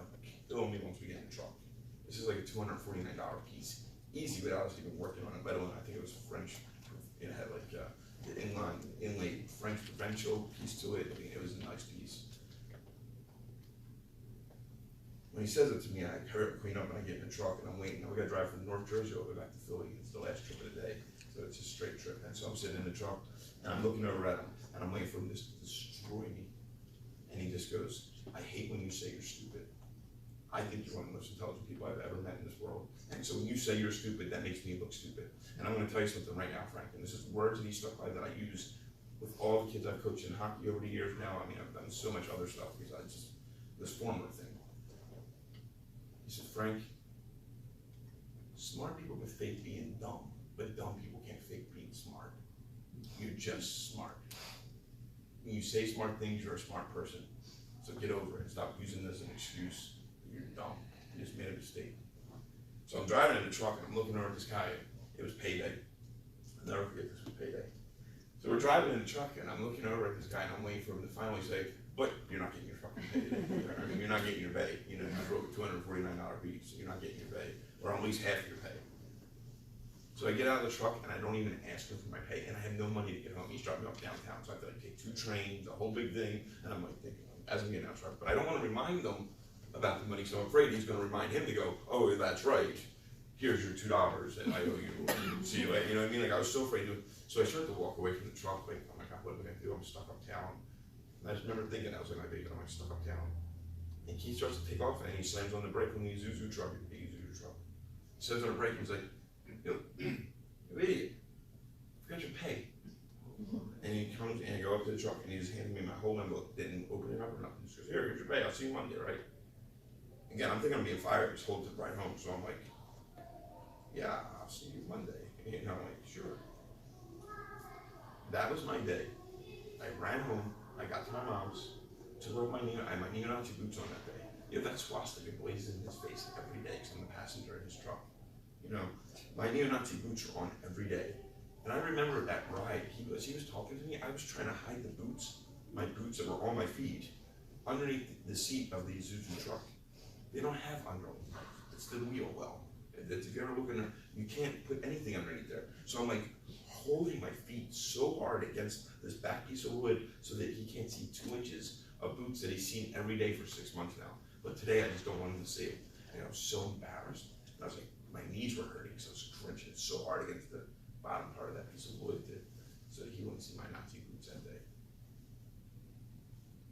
[SPEAKER 2] kill me once we get in the truck. This is like a $249 piece. Easy without us even working on it, let alone I think it was French. It had like the inlaid French provincial piece to it. I mean, it was a nice piece. When he says it to me, I hurry up and clean up, and I get in the truck, and I'm waiting. Now we gotta drive from North Jersey all the way back to Philly. It's the last trip of the day, so it's a straight trip. And so I'm sitting in the truck, and I'm looking over at him, and I'm waiting for him to destroy me. And he just goes, I hate when you say you're stupid. I think you're one of the most intelligent people I've ever met in this world. And so when you say you're stupid, that makes me look stupid. And I'm gonna tell you something right now, Frank, and this is words that he stuck by that I use with all the kids I've coached in hockey over the years now. I mean, I've done so much other stuff besides just this former thing. He said, Frank, smart people can fake being dumb, but dumb people can't fake being smart. You're just smart. When you say smart things, you're a smart person. So get over it. Stop using this as an excuse. You're dumb. You just made a mistake. So I'm driving in the truck, and I'm looking over at this guy. It was payday. I'll never forget this was payday. So we're driving in the truck, and I'm looking over at this guy, and I'm waiting for him to finally say, but you're not getting your fucking payday. I mean, you're not getting your pay. You broke a $249 piece, so you're not getting your pay, or at least half your pay. So I get out of the truck, and I don't even ask him for my pay, and I have no money to get home. He's dropping me off downtown, so I have to take 2 trains, a whole big thing, and I'm like thinking, as I'm getting out of the truck, but I don't want to remind them about the money, so I'm afraid he's going to remind him to go, oh, that's right, here's your $2, and I owe you, see you later, you know what I mean? Like, I was so afraid to, so I started to walk away from the truck, like, oh my God, what am I going to do? I'm stuck uptown. And I just remember thinking, I was like, my baby, I'm like stuck uptown. And he starts to take off, and he slams on the brake on the Isuzu truck, the Isuzu truck. He slams on the brake, and he's like, you idiot, forgot your pay. And he comes, and I go up to the truck, and he just hands me my whole envelope, didn't open it up or nothing. He just goes, here's your pay, I'll see you Monday, right? Again, I'm thinking I'm being fired, just hold it right home, so I'm like, yeah, I'll see you Monday. And I'm like, sure. That was my day. I ran home, I got to my mom's, took off my neo-Nazi boots on that day. You know, that swastika blazing in his face every day because I'm the passenger in his truck. You know, my neo-Nazi boots are on every day. And I remember that ride, as he was talking to me, I was trying to hide the boots, my boots that were on my feet, underneath the seat of the Isuzu truck. They don't have underneath, it's the wheel well. If you ever look in there, you can't put anything underneath there. So I'm like holding my feet so hard against this back piece of wood so that he can't see 2 inches of boots that he's seen every day for 6 months now. But today I just don't want him to see it. And I was so embarrassed. And I was like, my knees were hurting, so I was crunching it so hard against the bottom part of that piece of wood so that he wouldn't see my Nazi boots that day.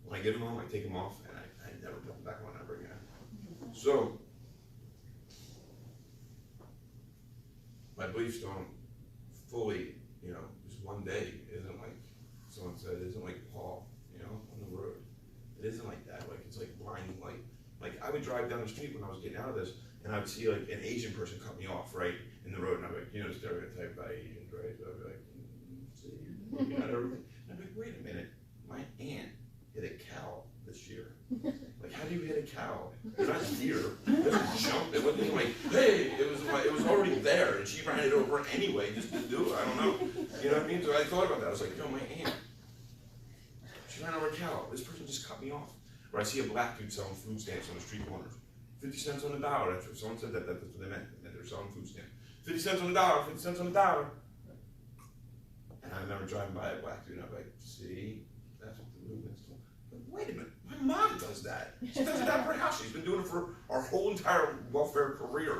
[SPEAKER 2] When I get them home, I take them off, and I never put them back on ever again. So, my beliefs don't fully, just one day isn't like someone said, it isn't like Paul, on the road. It isn't like that. Like, it's like blinding light. Like, I would drive down the street when I was getting out of this, and I would see like an Asian person cut me off right in the road, and I'd be like, stereotyped by Asians, right? So I'd be like, see, you got everything. And I'd be like, wait a minute, my aunt hit a cow this year. Like, how do you hit a cow? They're not deer. It doesn't jump. It wasn't like, hey, it was already there, and she ran it over anyway just to do it. I don't know. You know what I mean? So I thought about that. I was like, my aunt, she ran over a cow. This person just cut me off. Or I see a black dude selling food stamps on the street corners. 50 cents on the dollar. That's what someone said that's what they meant. That they're selling food stamps. 50 cents on the dollar, 50 cents on the dollar. And I remember driving by a black dude, and I'm like, see, that's what the movement's doing. But wait a minute, my mom does that. She does it out of her house. She's been doing it for our whole entire welfare career,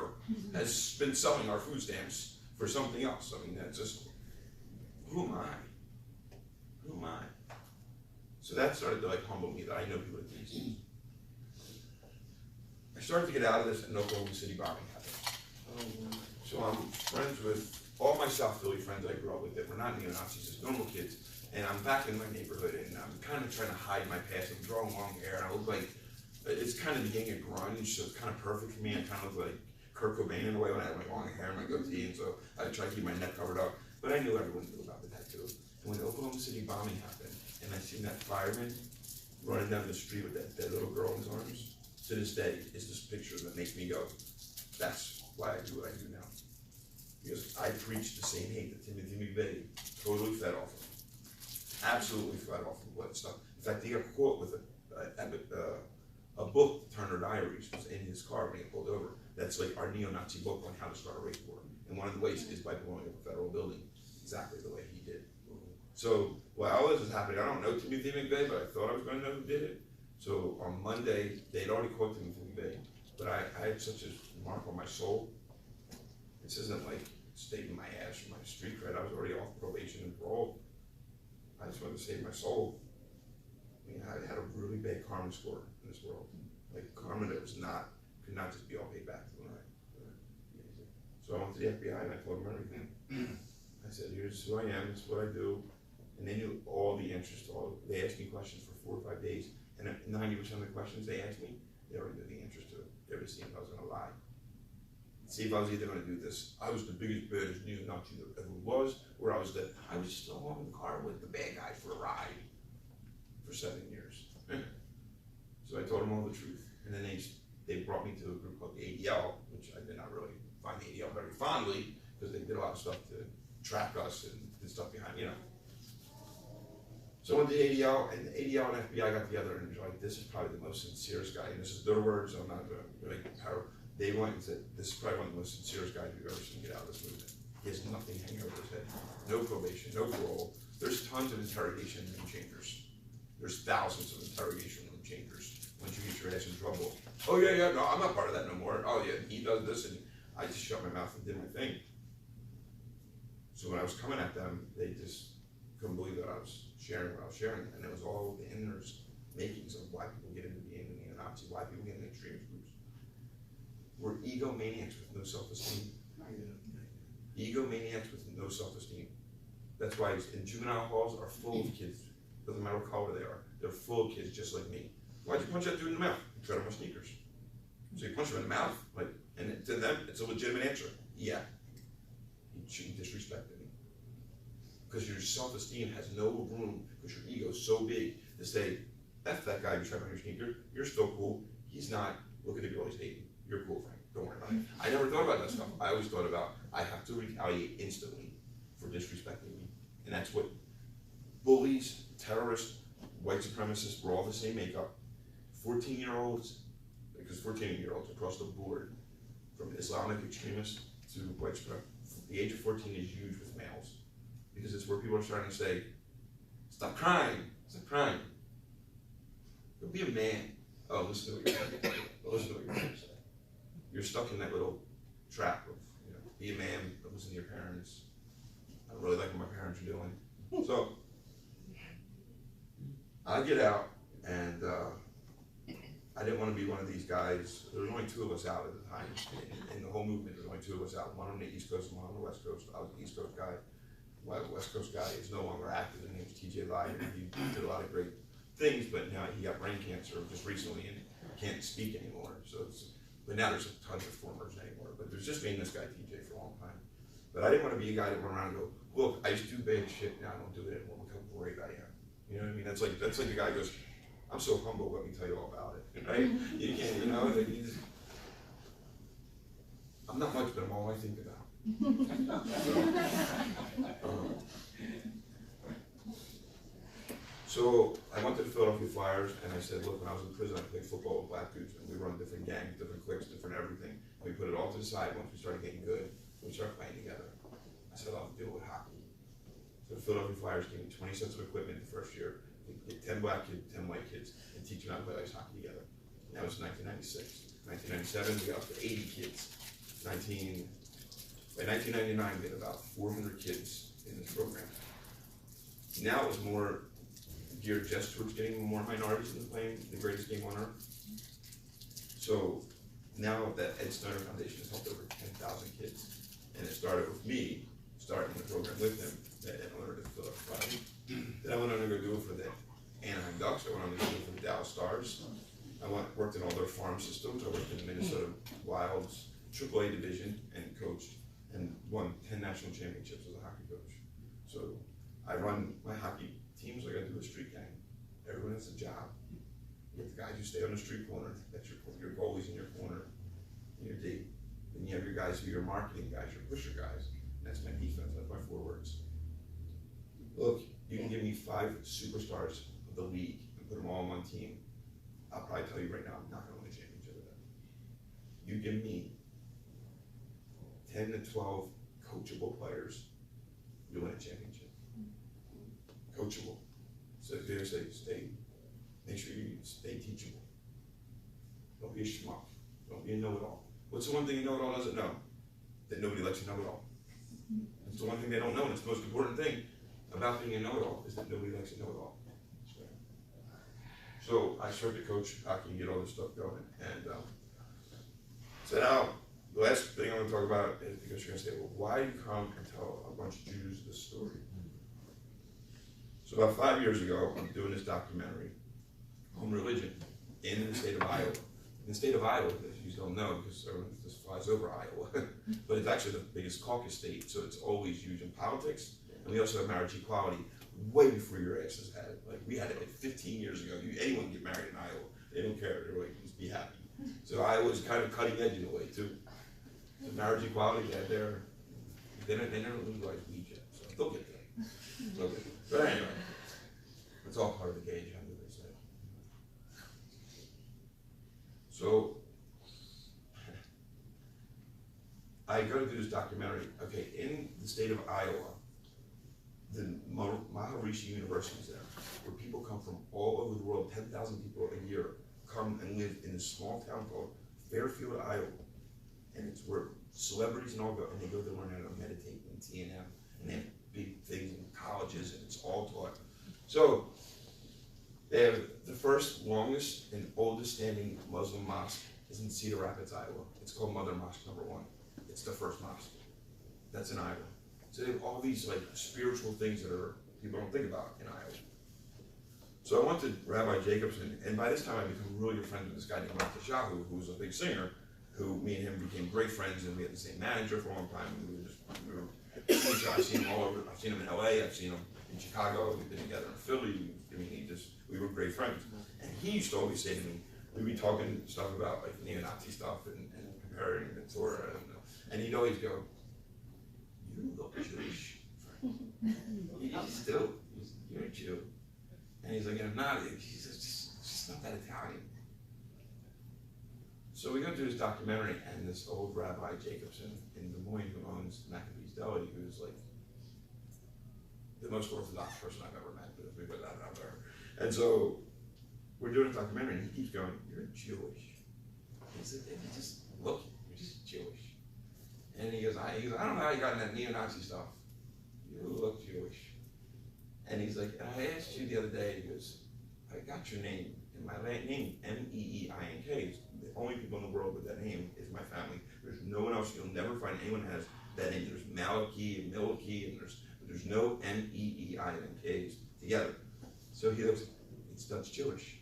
[SPEAKER 2] has been selling our food stamps for something else. I mean, that's just, who am I? Who am I? So that started to like humble me that I know people at these. I started to get out of this, and Oklahoma City bombing happened. So I'm friends with all my South Philly friends I grew up with that were not neo-Nazis, just normal kids. And I'm back in my neighborhood, and I'm kind of trying to hide my past. I'm drawing long hair, and I look like, it's kind of the beginning of grunge, so it's kind of perfect for me. I kind of look like Kurt Cobain in a way when I have my long hair and my goatee, and so I try to keep my neck covered up. But I knew everyone knew about the tattoo. And when the Oklahoma City bombing happened, and I seen that fireman running down the street with that little girl in his arms, to this day, is this picture that makes me go, that's why I do what I do now. Because I preach the same hate that Timothy McVeigh totally fed off of. Absolutely fed off of what stuff. In fact, he got caught with a book, Turner Diaries, was in his car when he got pulled over. That's like our neo-Nazi book on how to start a race war. And one of the ways is by blowing up a federal building, exactly the way he did. So while all this is happening, I don't know Timothy McVeigh, but I thought I was going to know who did it. So on Monday, they'd already caught Timothy McVeigh, but I had such a mark on my soul. This isn't like saving my ass from my street cred. I was already off probation and parole. I just wanted to save my soul. I mean, I had a really bad karma score in this world. Like karma that could not just be all paid back to them. So I went to the FBI and I told them everything. I said, here's who I am, this is what I do. And they knew all the answers to they asked me questions for 4 or 5 days. And 90% of the questions they asked me, they already knew the answers to it. They were seeing if I was gonna lie. See if I was either going to do this. I was the biggest, baddest neo-Nazi that ever was, or I was still home in the car with the bad guy for a ride for 7 years. So I told them all the truth. And then they brought me to a group called the ADL, which I did not really find the ADL very fondly, because they did a lot of stuff to track us and did stuff behind, So I went to the ADL, and the ADL and FBI got together and were like, this is probably the most sincerest guy. And this is their words, I'm not going to make power. They went and said, this is probably one of the most sincerest guys we've ever seen get out of this movement. He has nothing hanging over his head. No probation, no parole. There's tons of interrogation room changers. There's thousands of interrogation room changers. Once you get your ass in trouble. Oh yeah, no, I'm not part of that no more. Oh yeah, he does this, and I just shut my mouth and did my thing. So when I was coming at them, they just couldn't believe that I was sharing what I was sharing. And it was all the inner makings of why people get into being a neo-Nazi, why people get into extremist groups. We're egomaniacs with no self-esteem. Egomaniacs with no self-esteem. That's why juvenile halls are full of kids. Doesn't matter what color they are. They're full of kids just like me. Why'd you punch that dude in the mouth? He tread on my sneakers. So you punch him in the mouth, and to them, it's a legitimate answer. Yeah. He disrespected me. Because your self-esteem has no room, because your ego is so big to say, F that guy who tread on your sneaker, you're still cool. He's not. Look at the girl he's dating. You're cool, Frank. Don't worry about it. I never thought about that stuff. I always thought about, I have to retaliate instantly for disrespecting me. And that's what bullies, terrorists, white supremacists, we're all the same makeup. 14-year-olds, because 14-year-olds across the board from Islamic extremists to white supremacists. The age of 14 is huge with males, because it's where people are starting to say, stop crying, stop crying. Go be a man. Oh, listen to what you're saying. Listen to what you're saying. You're stuck in that little trap of, be a man, but listen to your parents. I don't really like what my parents are doing. So, I get out, and I didn't want to be one of these guys. There was only two of us out at the time. In the whole movement, there was only two of us out. One on the East Coast and one on the West Coast. I was the East Coast guy. The West Coast guy is no longer active. His name is TJ Lyon. He did a lot of great things, but now he got brain cancer just recently and can't speak anymore. But now there's tons of formers anymore. But there's just me and this guy TJ for a long time. But I didn't want to be a guy that went around and go, look, I used to do bad shit, now I don't do it anymore. Look how great I am. You know what I mean? That's like the guy who goes, I'm so humble, let me tell you all about it. Right? You can't, like, I'm not much, but I'm all I think about. So I went to the Philadelphia Flyers, and I said, look, when I was in prison, I played football with black dudes, and we run different gangs, different cliques, different everything. And we put it all to the side once we started getting good. We started playing together. I said, I'll deal with hockey. So the Philadelphia Flyers gave me 20 sets of equipment the first year. We get 10 black kids, 10 white kids, and teach them how to play ice hockey together. And that was 1996. 1997, we got up to 80 kids. By 1999, we had about 400 kids in this program. Now it was more geared just towards getting more minorities into playing the greatest game on earth. So now that Ed Snyder Foundation has helped over 10,000 kids, and it started with me starting the program with him in order to fill up Friday. Then I went on to go do it for the Anaheim Ducks. I went on to do it for the Dallas Stars. I worked in all their farm systems. I worked in the Minnesota Wild's AAA division and coached and won 10 national championships as a hockey coach. So I run my hockey teams like I do a street gang. Everyone has a job. You have the guys who stay on the street corner. That's your goalies in your corner, in your D. Then you have your guys who are your marketing guys, your pusher guys. And that's my defense. That's my forwards. Look, you can give me 5 superstars of the league and put them all on one team. I'll probably tell you right now, I'm not going to win a championship with them. You give me 10 to 12 coachable players, you win a championship. Coachable. So they say, make sure you stay teachable. Don't be a schmuck. Don't be a know-it-all. What's the one thing a know-it-all doesn't know? That nobody lets you know it all. It's the one thing they don't know, and it's the most important thing about being a know-it-all is that nobody likes to know it all. So I started to coach hockey and get all this stuff going. And so now, the last thing I'm going to talk about is because you're going to say, well, why do you come and tell a bunch of Jews this story? So about 5 years ago, I'm doing this documentary on religion in the state of Iowa. In the state of Iowa, if you don't know, because everyone just flies over Iowa, but it's actually the biggest caucus state, so it's always huge in politics. And we also have marriage equality way before your asses had it. Like, we had it like 15 years ago. Anyone can get married in Iowa. They don't care. They're like, just be happy. So Iowa's kind of cutting edge in a way, too. So marriage equality, yeah, they never legalize weed yet, so they'll get there. But anyway, it's all part of the gay agenda, they say. So, I go to do this documentary. Okay, in the state of Iowa, the Maharishi University is there, where people come from all over the world, 10,000 people a year come and live in a small town called Fairfield, Iowa. And it's where celebrities and all go, and they go to learn how to meditate in T&M, and they have big things in colleges, and it's all taught. So, they have the first, longest, and oldest standing Muslim mosque is in Cedar Rapids, Iowa. It's called Mother Mosque #1. It's the first mosque. That's in Iowa. So they have all these like spiritual things that people don't think about in Iowa. So I went to Rabbi Jacobson, and by this time I become really good friends with this guy named Shahu, who was a big singer, who me and him became great friends, and we had the same manager for a long time. And I've seen him all over. I've seen him in LA. I've seen him in Chicago. We've been together in Philly. We were great friends. And he used to always say to me, we'd be talking stuff about like neo-Nazi stuff and comparing the Torah, and he'd always go, "You look Jewish. You're a Jew." And he's like, "I'm not." He's just not that Italian. So we go through this documentary, and this old Rabbi Jacobson in Des Moines, who owns Maccabee's Deli, who's like the most Orthodox person I've ever met, but if we put that out there. And so we're doing a documentary, and he keeps going, "You're Jewish." He said, "And you just look, you're just Jewish." And he goes, I don't know how you got in that neo-Nazi stuff. You look Jewish. And he's like, and I asked you the other day, he goes, I got your name, and my name, M-E-E-I-N-K, the only people in the world with that name is my family. There's no one else, you'll never find anyone who has that name. There's Maliki and Miliki, and there's no M-E-E-I-N-Ks together. So he goes, it's Dutch Jewish,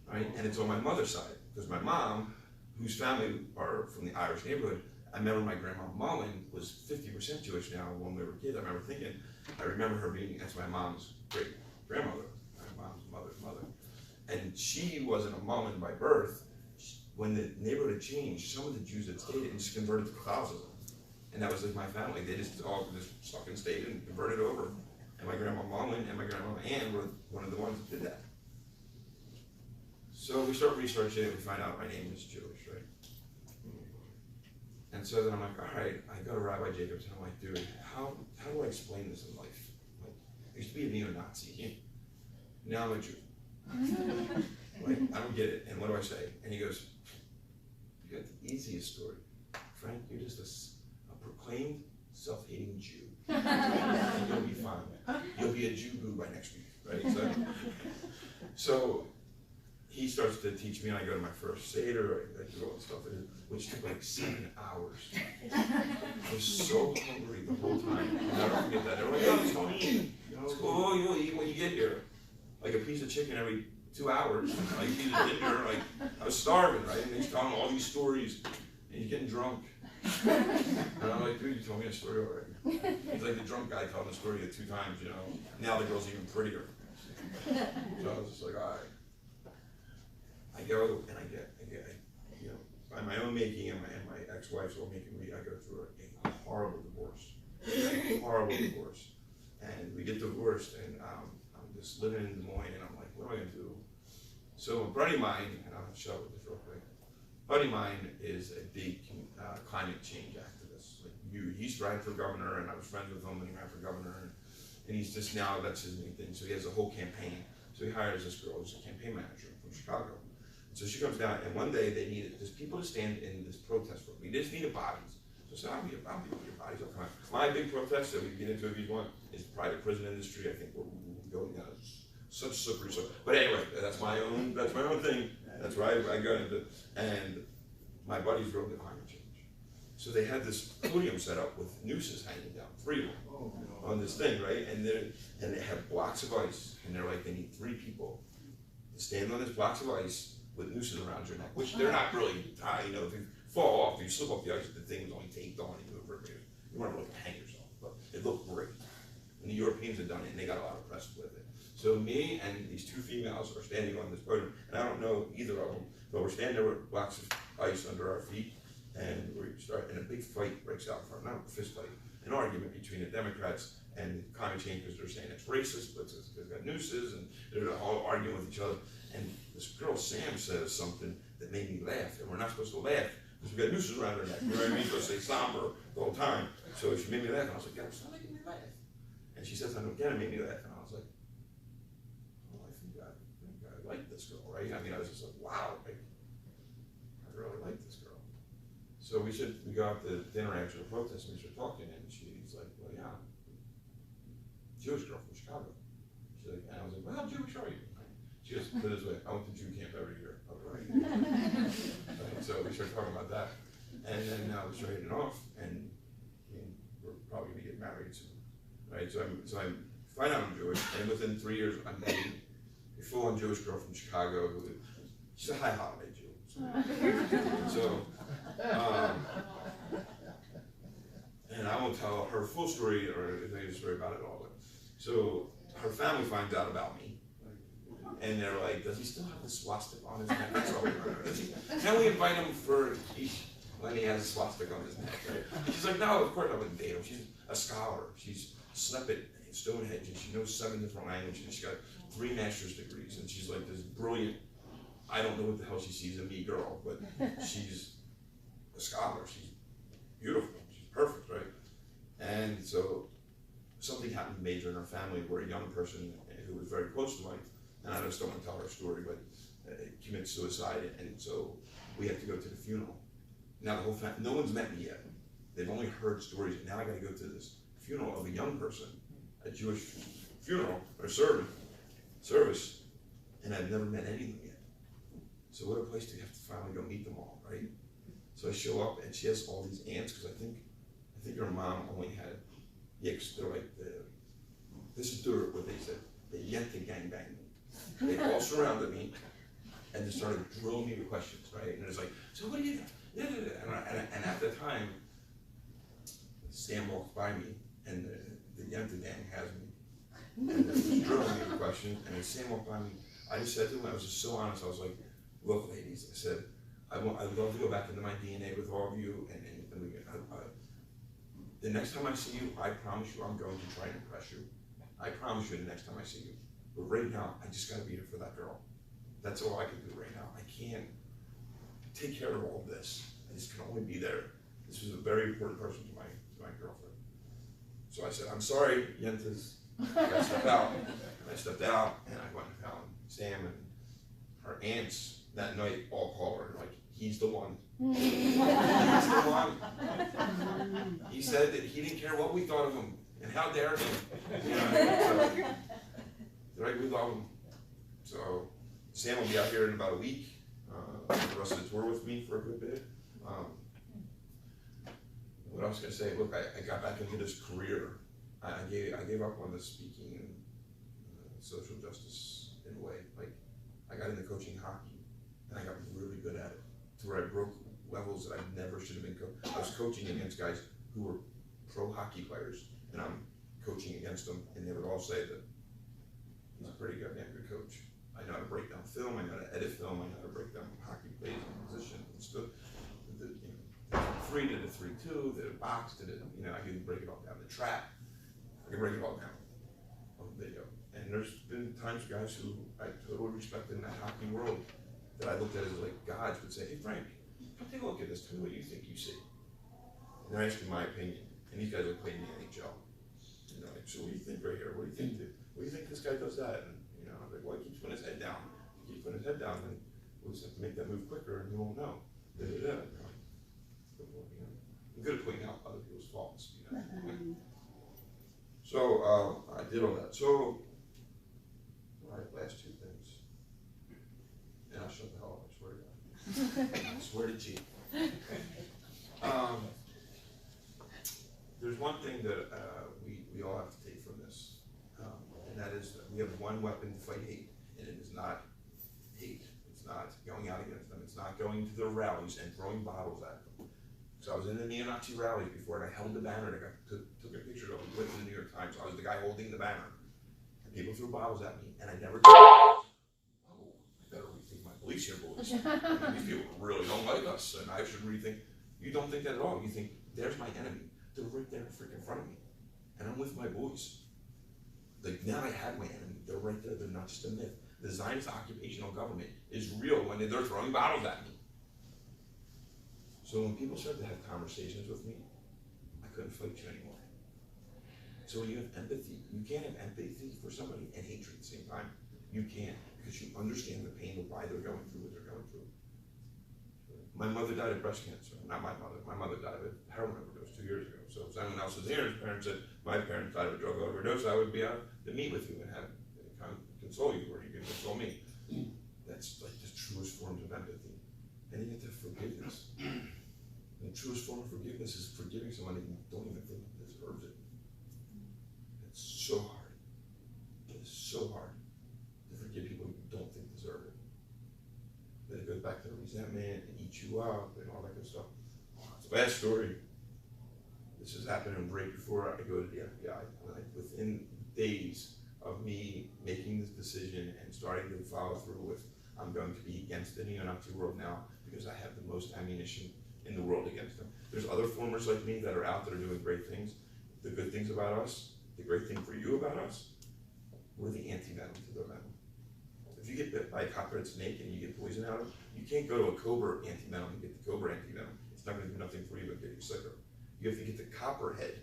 [SPEAKER 2] right? And it's on my mother's side, because my mom, whose family are from the Irish neighborhood, I remember my grandma Mullen was 50% Jewish now when we were kids. I remember her being, that's my mom's great grandmother, my mom's mother's mother. And she wasn't a Mullen by birth. When the neighborhood had changed, some of the Jews that stayed and just converted to Catholicism. And that was like my family. They just all just fucking stayed and converted over. And my grandma Mullen and my grandma Ann were one of the ones that did that. So we start researching it, we find out my name is Jewish, right? And so then I'm like, all right, I go to Rabbi Jacobs, and I'm like, dude, how do I explain this in life? Like, I used to be a neo-Nazi, now I'm a Jew. Like, I don't get it, and what do I say? And he goes, you got the easiest story. Frank, you're just a proclaimed self-hating Jew. And you'll be fine. You'll be a Jew-boo by next week, right? So he starts to teach me, and I go to my first Seder, I do all this stuff, which took like 7 hours. I was so hungry the whole time. And I'll never forget that. They're like, oh, just don't eat. Oh, you'll eat when you get here. Like a piece of chicken every 2 hours. Like, he's dinner, like, I was starving, right? And he's telling all these stories, and he's getting drunk. And I'm like, dude, you told me a story already. He's like the drunk guy telling the story 2 times, you know. Now the girl's even prettier. So I was just like, all right. I go and I get, you know, by my own making and my ex-wife's own making, I go through a horrible divorce. Horrible divorce. And we get divorced, and I'm just living in Des Moines, and I'm like, what am I going to do? So a buddy of mine, and I'll show with this real quick, a buddy of mine is a big climate change activist. Like he's ran for governor, and I was friends with him when he ran for governor, and he's just now, that's his main thing. So he has a whole campaign. So he hires this girl who's a campaign manager from Chicago. So she comes down, and one day they needed just people to stand in this protest room. We just needed bodies. So I said, I'll be your bodies. I'll come out. My big protest that we can get into if you want is private prison industry. I think we're going down such slippery slope. But anyway, that's my own thing. That's where I got into. And my buddies wrote the climate change. So they had this podium set up with nooses hanging down, 3 of them, on this thing, right? And they have blocks of ice, and they're like, they need 3 people to stand on this blocks of ice with nooses around your neck, which they're not really high, you know, if you fall off, if you slip off the ice, the thing was only taped on, you move it, you weren't really hang yourself, but it looked great. And the Europeans had done it, and they got a lot of press with it. So me and these 2 females are standing on this podium, and I don't know either of them, but we're standing there with blocks of ice under our feet, and and a big fight breaks out in front, not a fist fight, an argument between the Democrats and climate change, because they're saying it's racist, but they've got nooses, and they're all arguing with each other. And this girl, Sam, says something that made me laugh, and we're not supposed to laugh, because we've got nooses around her neck, you know what I mean? Supposed to stay somber the whole time. So she made me laugh, and I was like, yeah, it's not making me laugh. And she said something again and made me laugh, and I was like, oh, I think I like this girl, right? I mean, I was just like, wow, I really like this girl. So we go out to dinner after the protest, and we start talking, and she's like, well, yeah, Jewish girl from Chicago. She's like, and I was like, well, how Jewish are you? She goes, put it this way, I went to Jew camp every year. I was like, right. So we started talking about that. And then now we started hitting off, and we're probably going to get married soon. Right? So I find out I'm Jewish, and within 3 years, I'm dating a full-on Jewish girl from Chicago. She's a high holiday Jew. So and I won't tell her full story or any story about it all. But so her family finds out about me. And they're like, does he still have the swastika on his neck? That's all we remember. Can we invite him for when he has a swastika on his neck, right? She's like, no, of course I wouldn't date him. She's a scholar. She's slept at Stonehenge, and she knows 7 different languages. She's got 3 master's degrees, and she's like this brilliant I don't know what the hell she sees in me, girl, but she's a scholar. She's beautiful. She's perfect, right? And so something happened major in our family where a young person who was very close to mine, and I just don't want to tell her story, but commits suicide, and so we have to go to the funeral. Now the whole family, no one's met me yet. They've only heard stories, and now I got to go to this funeral of a young person, a Jewish funeral or service, and I've never met any of them yet. So what a place to have to finally go meet them all, right? So I show up, and she has all these aunts, because I think her mom only had, because they're like this is what they said, the Yenta gangbang. They all surrounded me, and just started drilling me with questions, right? And it's like, so what do you do? And at the time, Sam walks by me, and the Yenta gang has me, and they're just drilling me with questions. And as Sam walked by me, I just said to him, I was just so honest. I was like, look, ladies, I said, I'd love to go back into my DNA with all of you, and the next time I see you, I promise you I'm going to try and impress you. I promise you the next time I see you. But right now, I just gotta be here for that girl. That's all I can do right now. I can't take care of all of this. I just can only be there. This was a very important person to my girlfriend. So I said, I'm sorry, Yentas. I gotta step out. And I stepped out, and I went and found Sam, and her aunts that night all called her, like, he's the one. He's the one. He said that he didn't care what we thought of him, and how dare he? You know, right, we love him. So Sam will be out here in about a week. The rest of the tour with me for a good bit. What I was gonna say, look, I got back into this career. I gave up on the speaking and social justice in a way. Like, I got into coaching hockey, and I got really good at it, to where I broke levels that I never should have been I was coaching against guys who were pro hockey players, and I'm coaching against them, and they would all say that he's a pretty goddamn good coach. I know how to break down film, I know how to edit film, I know how to break down hockey plays and position and stuff. The 3 to the 3-2, the box to the, I can break it all down. The trap, I can break it all down on video. And there's been times guys who I totally respect in that hockey world that I looked at as like gods would say, hey Frank, come take a look at this, tell me what you think you see. And they're asking my opinion. And these guys are playing the NHL. Like, so what do you think right here? What do you think? What do you think this guy does that? And I'm like, well, he keeps putting his head down. If he keeps putting his head down, then we'll just have to make that move quicker, and he won't know. And you're like, I'm good at pointing out other people's faults. So I did all that. So, all right, last 2 things, and I'll shut the hell up. I swear to God. I swear to G. There's one thing that we all have to take from this, and that is that we have one weapon to fight hate, and it is not hate. It's not going out against them. It's not going to their rallies and throwing bottles at them. So I was in the neo-Nazi rallies before, and I held the banner, and I took a picture of it, went to the New York Times. I was the guy holding the banner, and people threw bottles at me, and I never did. Oh, I better rethink my beliefs here, boys. These people really don't like us, and I should rethink. You don't think that at all. You think, there's my enemy. They're right there freaking in front of me. And I'm with my boys. Like, now I have my enemy. They're right there. They're not just a myth. The Zionist occupational government is real when they're throwing bottles at me. So when people start to have conversations with me, I couldn't fight you anymore. So when you have empathy, you can't have empathy for somebody and hatred at the same time. You can't, because you understand the pain of why they're going through what they're going through. My mother died of breast cancer. Not my mother. My mother died of a heroin overdose 2 years ago. So if someone else was here, his parents said, my parents died of a drug overdose, I would be out to meet with you and have console you, or you can console me. That's like the truest forms of empathy. And then you get to forgiveness. And the truest form of forgiveness is forgiving someone that you don't even think deserves it. It's so hard. It's so hard to forgive people you don't think deserve it. Then it goes back to the resentment and eat you up and all that good stuff. It's a bad story. This is happening right before I go to the FBI. Like within days of me making this decision and starting to follow through with, I'm going to be against the neo-Nazi world now because I have the most ammunition in the world against them. There's other formers like me that are out there doing great things. The good things about us, the great thing for you about us, we're the anti-venom to their venom. If you get bit by a copperhead snake and you get poison out of it, you can't go to a cobra antivenom and get the cobra antivenom. It's not going to do nothing for you but get you sicker. You have to get the copperhead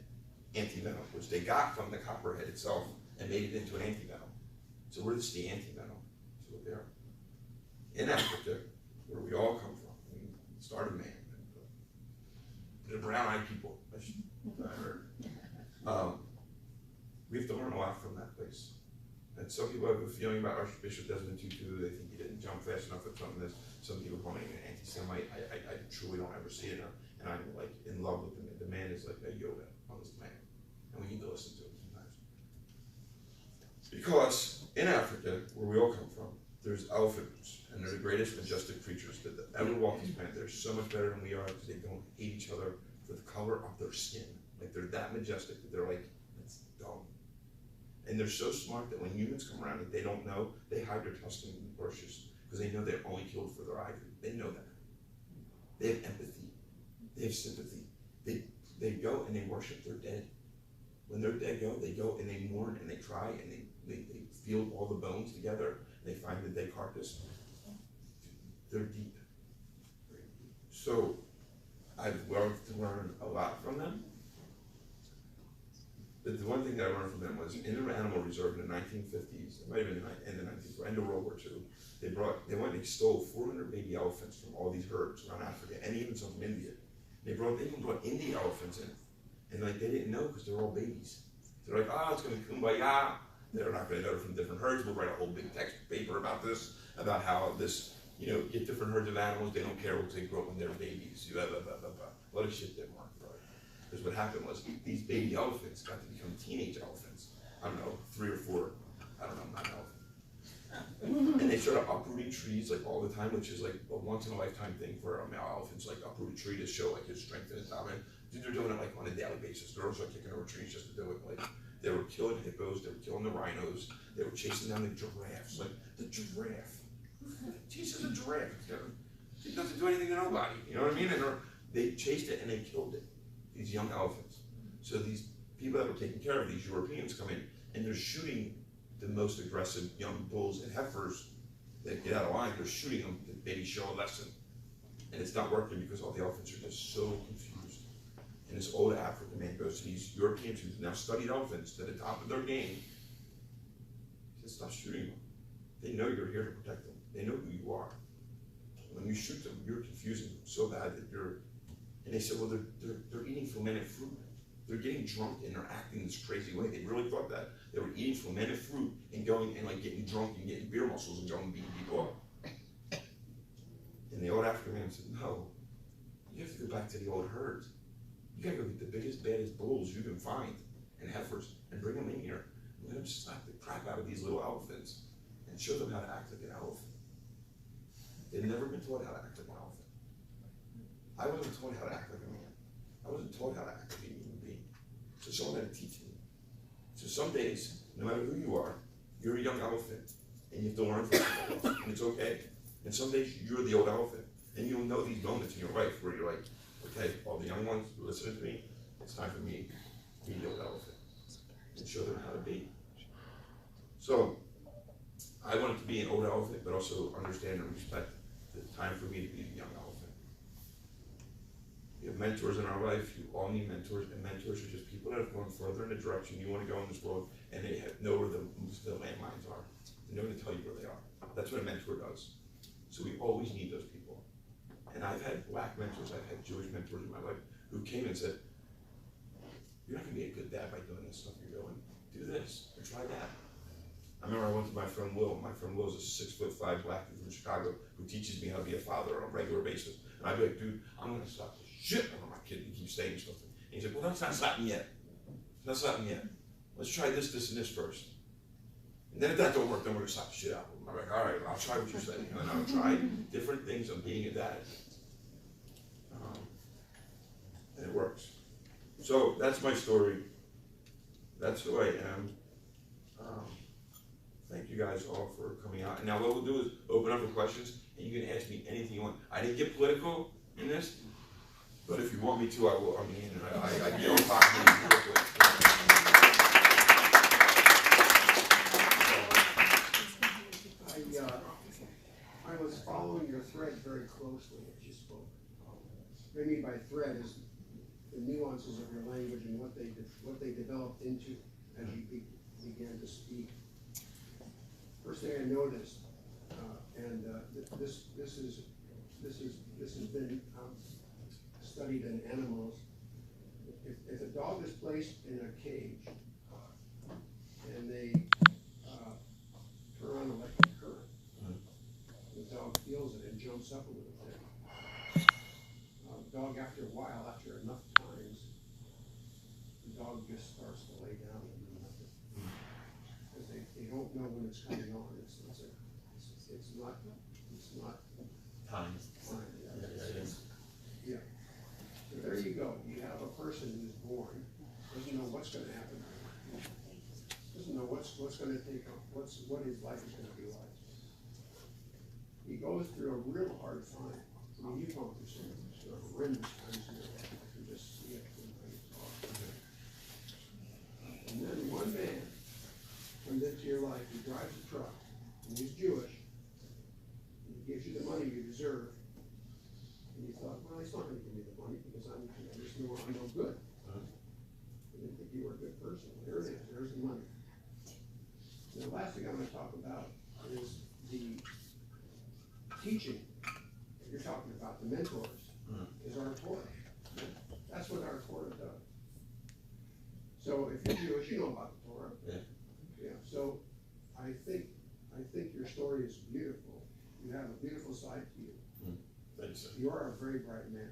[SPEAKER 2] antivenom, which they got from the copperhead itself and made it into an antivenom. So where's the antivenom? So there. In Africa, where we all come from, we started man. The brown-eyed people, I heard. We have to learn a lot from that place. And some people have a feeling about Archbishop Desmond Tutu. They think he didn't jump fast enough at something. Some people call him an anti-Semite. I truly don't ever see it. And I'm like in love with him. The man is like a Yoda on this planet. And we need to listen to him sometimes. Because in Africa, where we all come from, there's elephants. And they're the greatest majestic creatures that ever walk this planet. They're so much better than we are because they don't hate each other for the color of their skin. Like they're that majestic that they're like, it's dumb. And they're so smart that when humans come around that they don't know, they hide their tusks in the bushes because they know they're only killed for their ivory. They know that. They have empathy. They have sympathy. They go and they worship their dead. When their dead go, they go and they mourn and they cry and they feel all the bones together. They find the dead carcass. They're deep. So I've learned to learn a lot from them. But the one thing that I learned from them was in an animal reserve in the 1950s, it might have been in the 1950s, end of World War II, they went and stole 400 baby elephants from all these herds around Africa, and even some from India. They even brought Indian elephants in, and like they didn't know because they're all babies. They're like, oh, it's gonna be kumbaya. They're not gonna know they're from different herds. We'll write a whole big text paper about this, about how this, get different herds of animals. They don't care what they grow up when they're babies. Blah, blah, blah, blah, blah. A lot of shit didn't work, right? Because what happened was these baby elephants got to become teenage elephants. I don't know, 3 or 4, I don't know, not an elephant. And they started uprooting trees like all the time, which is like a once in a lifetime thing for a male elephants, like uproot a tree to show like his strength and his dominance. Dude, they're doing it like on a daily basis. Girls are kicking over trees just to do it. Like they were killing hippos, they were killing the rhinos, they were chasing down the giraffes. Like the giraffe. Jesus, a giraffe. It doesn't do anything to nobody. You know what I mean? And they chased it and they killed it. These young elephants. So these people that were taking care of these Europeans come in and they're shooting the most aggressive young bulls and heifers that get out of line. They're shooting them to maybe show a lesson. And it's not working because all the elephants are just so confused. And this old African man goes to these Europeans who've now studied elephants to the top of their game. He says, stop shooting them. They know you're here to protect them. They know who you are. When you shoot them, you're confusing them so bad that you're. And they said, well, they're eating fermented fruit. They're getting drunk and they're acting this crazy way. They really thought that. They were eating fermented fruit and going and like getting drunk and getting beer muscles and going and beating people up. And the old African man said, no, you have to go back to the old herds. You gotta go get the biggest, baddest bulls you can find and heifers and bring them in here. And let them slap the crap out of these little elephants and show them how to act like an elephant. They've never been taught how to act like an elephant. I wasn't taught how to act like a man. I wasn't taught how to act like a human being. So someone had to teach me. So some days, no matter who you are, you're a young elephant, and you have to learn from yourself, and it's okay. And some days you're the old elephant, and you'll know these moments in your life where you're like, okay, all the young ones who listen to me, it's time for me to be the old elephant and show them how to be. So I wanted to be an old elephant, but also understand and respect the time for me to be the young elephant. We have mentors in our life. You all need mentors, and mentors are just people that have gone further in the direction you want to go in this world, and they know where the landmines are. They know to tell you where they are. That's what a mentor does. So we always need those people. And I've had black mentors, I've had Jewish mentors in my life who came and said, you're not going to be a good dad by doing this stuff you're doing. Do this, or try that. I remember I went to my friend Will. My friend Will is a 6'5" black dude from Chicago who teaches me how to be a father on a regular basis. And I'd be like, dude, I'm going to stop the shit out of my kid and keep saying stuff. And he's like, well, that's not slapping yet. Not slapping yet. Let's try this, this, and this first. And then if that don't work, then we're going to slap the shit out of him. I'm like, all right, I'll try what you say. And I'll try different things of being a dad. And it works. So that's my story. That's who I am. Thank you guys all for coming out. And now what we'll do is open up for questions, and you can ask me anything you want. I didn't get political in this, but if you want me to, I will. I mean, I get on top real quick.
[SPEAKER 4] thread very closely as you spoke. What I mean by thread is the nuances of your language and what they developed into as you began to speak. First thing I noticed, and this has been studied in animals. If a dog is placed in a cage and they turn on electric current, the dog feels it and jumps up a little bit. Dog, after a while, after enough times, the dog just starts to lay down and do nothing. Because they don't know when it's coming on. It's not
[SPEAKER 2] Time.
[SPEAKER 4] time. Yeah. So there you go. You have a person who's born, doesn't know what's gonna happen. Doesn't know what's gonna take on, what his life is gonna be like. He goes through a real hard time. I mean, you've gone through some horrendous times in your life. I can just see it when you talk. And then one man comes into your life, he drives a truck, and he's Jewish, and he gives you the money you deserve. And you thought, well, he's not gonna give me the money because I'm no good. I didn't think you were a good person. There it is, there's the money. And the last thing I'm gonna talk about is the teaching that you're talking about, the mentors, is our Torah. That's what our Torah does. So if you're Jewish, you know about the Torah. Yeah. So I think your story is beautiful. You have a beautiful side to you.
[SPEAKER 2] Thanks.
[SPEAKER 4] You are a very bright man.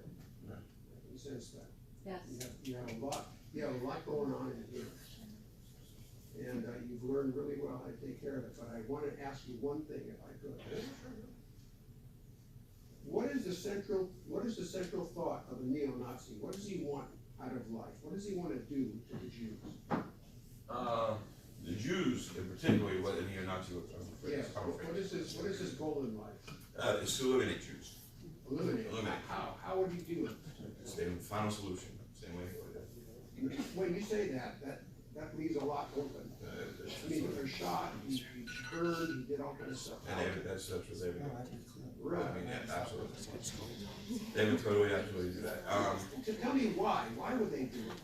[SPEAKER 4] I can sense that.
[SPEAKER 5] Yes.
[SPEAKER 4] You have a lot going on in here. And you've learned really well how to take care of it, but I want to ask you one thing if I could. What is the central thought of a neo-Nazi? What does he want out of life? What does he want to do to the Jews?
[SPEAKER 2] The Jews, in particular, what a neo-Nazi would
[SPEAKER 4] Yes. What is his goal in life?
[SPEAKER 2] is to eliminate Jews.
[SPEAKER 4] Eliminate.
[SPEAKER 2] Eliminate.
[SPEAKER 4] How would he do it?
[SPEAKER 2] Same final solution. Same way.
[SPEAKER 4] When you say that leaves a lot open. I mean, they're shot, he burned, he did all kinds of stuff.
[SPEAKER 2] And that's what they would do.
[SPEAKER 4] Really?
[SPEAKER 2] I mean, yeah, absolutely. They would totally, absolutely do that.
[SPEAKER 4] So tell me why. Why would they do it?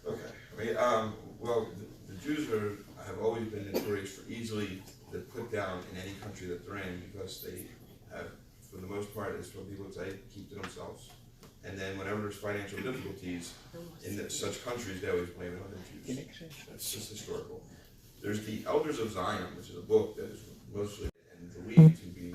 [SPEAKER 2] Okay. I mean, well, the Jews have always been notorious for easily to put down in any country that they're in because they have, for the most part, as what people would say, keep to themselves. And then whenever there's financial difficulties in such countries, they always blame it on the Jews. That's just historical. There's the Elders of Zion, which is a book that is mostly and believed to be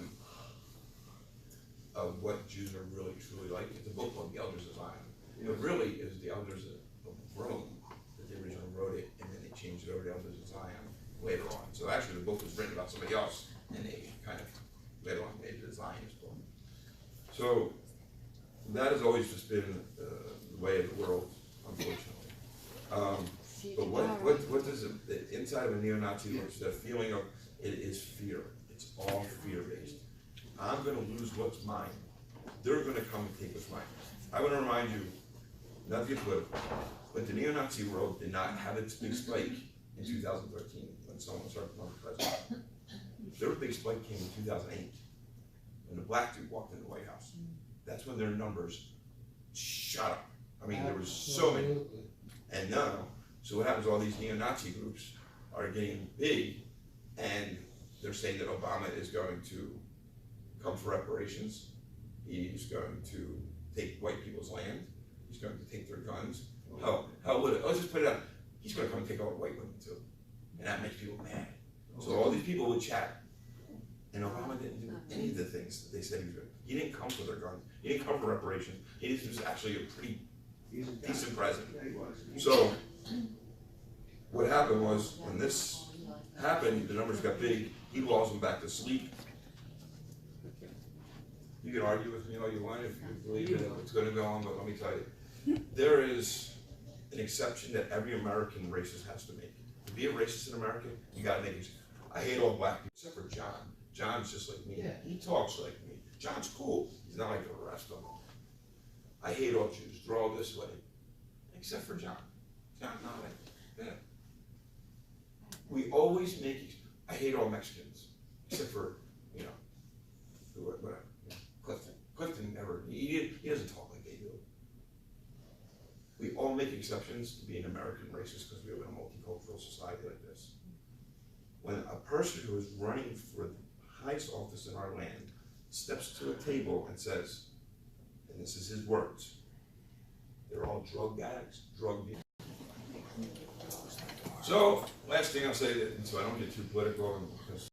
[SPEAKER 2] of what Jews are really truly like. It's a book called the Elders of Zion. It really is the Elders of Rome that they originally wrote it, and then they changed it over to Elders of Zion later on. So actually the book was written about somebody else, and they kind of later on made it a Zionist book. So that has always just been the way of the world, unfortunately. But what does the inside of a neo-Nazi, which that feeling of it is fear. It's all fear-based. I'm going to lose what's mine. They're going to come and take what's mine. I want to remind you, not to get political, but the neo-Nazi world did not have its big spike in 2013 when someone started running for president. Their big spike came in 2008 when the black dude walked in the White House. That's when their numbers shot up. I mean, there was so many. And now, so what happens, all these neo-Nazi groups are getting big, and they're saying that Obama is going to come for reparations. He's going to take white people's land. He's going to take their guns. How would it? Let's just put it out. He's going to come and take all the white women too. And that makes people mad. So all these people would chat. And Obama didn't do any of the things that they said he was doing. He didn't come for their guns. He didn't come for reparations. He was actually a pretty decent president. So what happened was when this happened, the numbers got big. He lulls them back to sleep. You can argue with me all you want if you believe that it's going to go on, but let me tell you, there is an exception that every American racist has to make. To be a racist in America, you got to make it. I hate all black people except for John. John's just like me. He talks like me. John's cool. He's not like the rest of them. I hate all Jews. They're all this way. Except for John. John's not like that. We always make, I hate all Mexicans. Except for, exceptions to being American racist because we live in a multicultural society like this. When a person who is running for the highest office in our land steps to a table and says, and this is his words, they're all drug addicts, drug dealers. So, last thing I'll say, so I don't get too political, because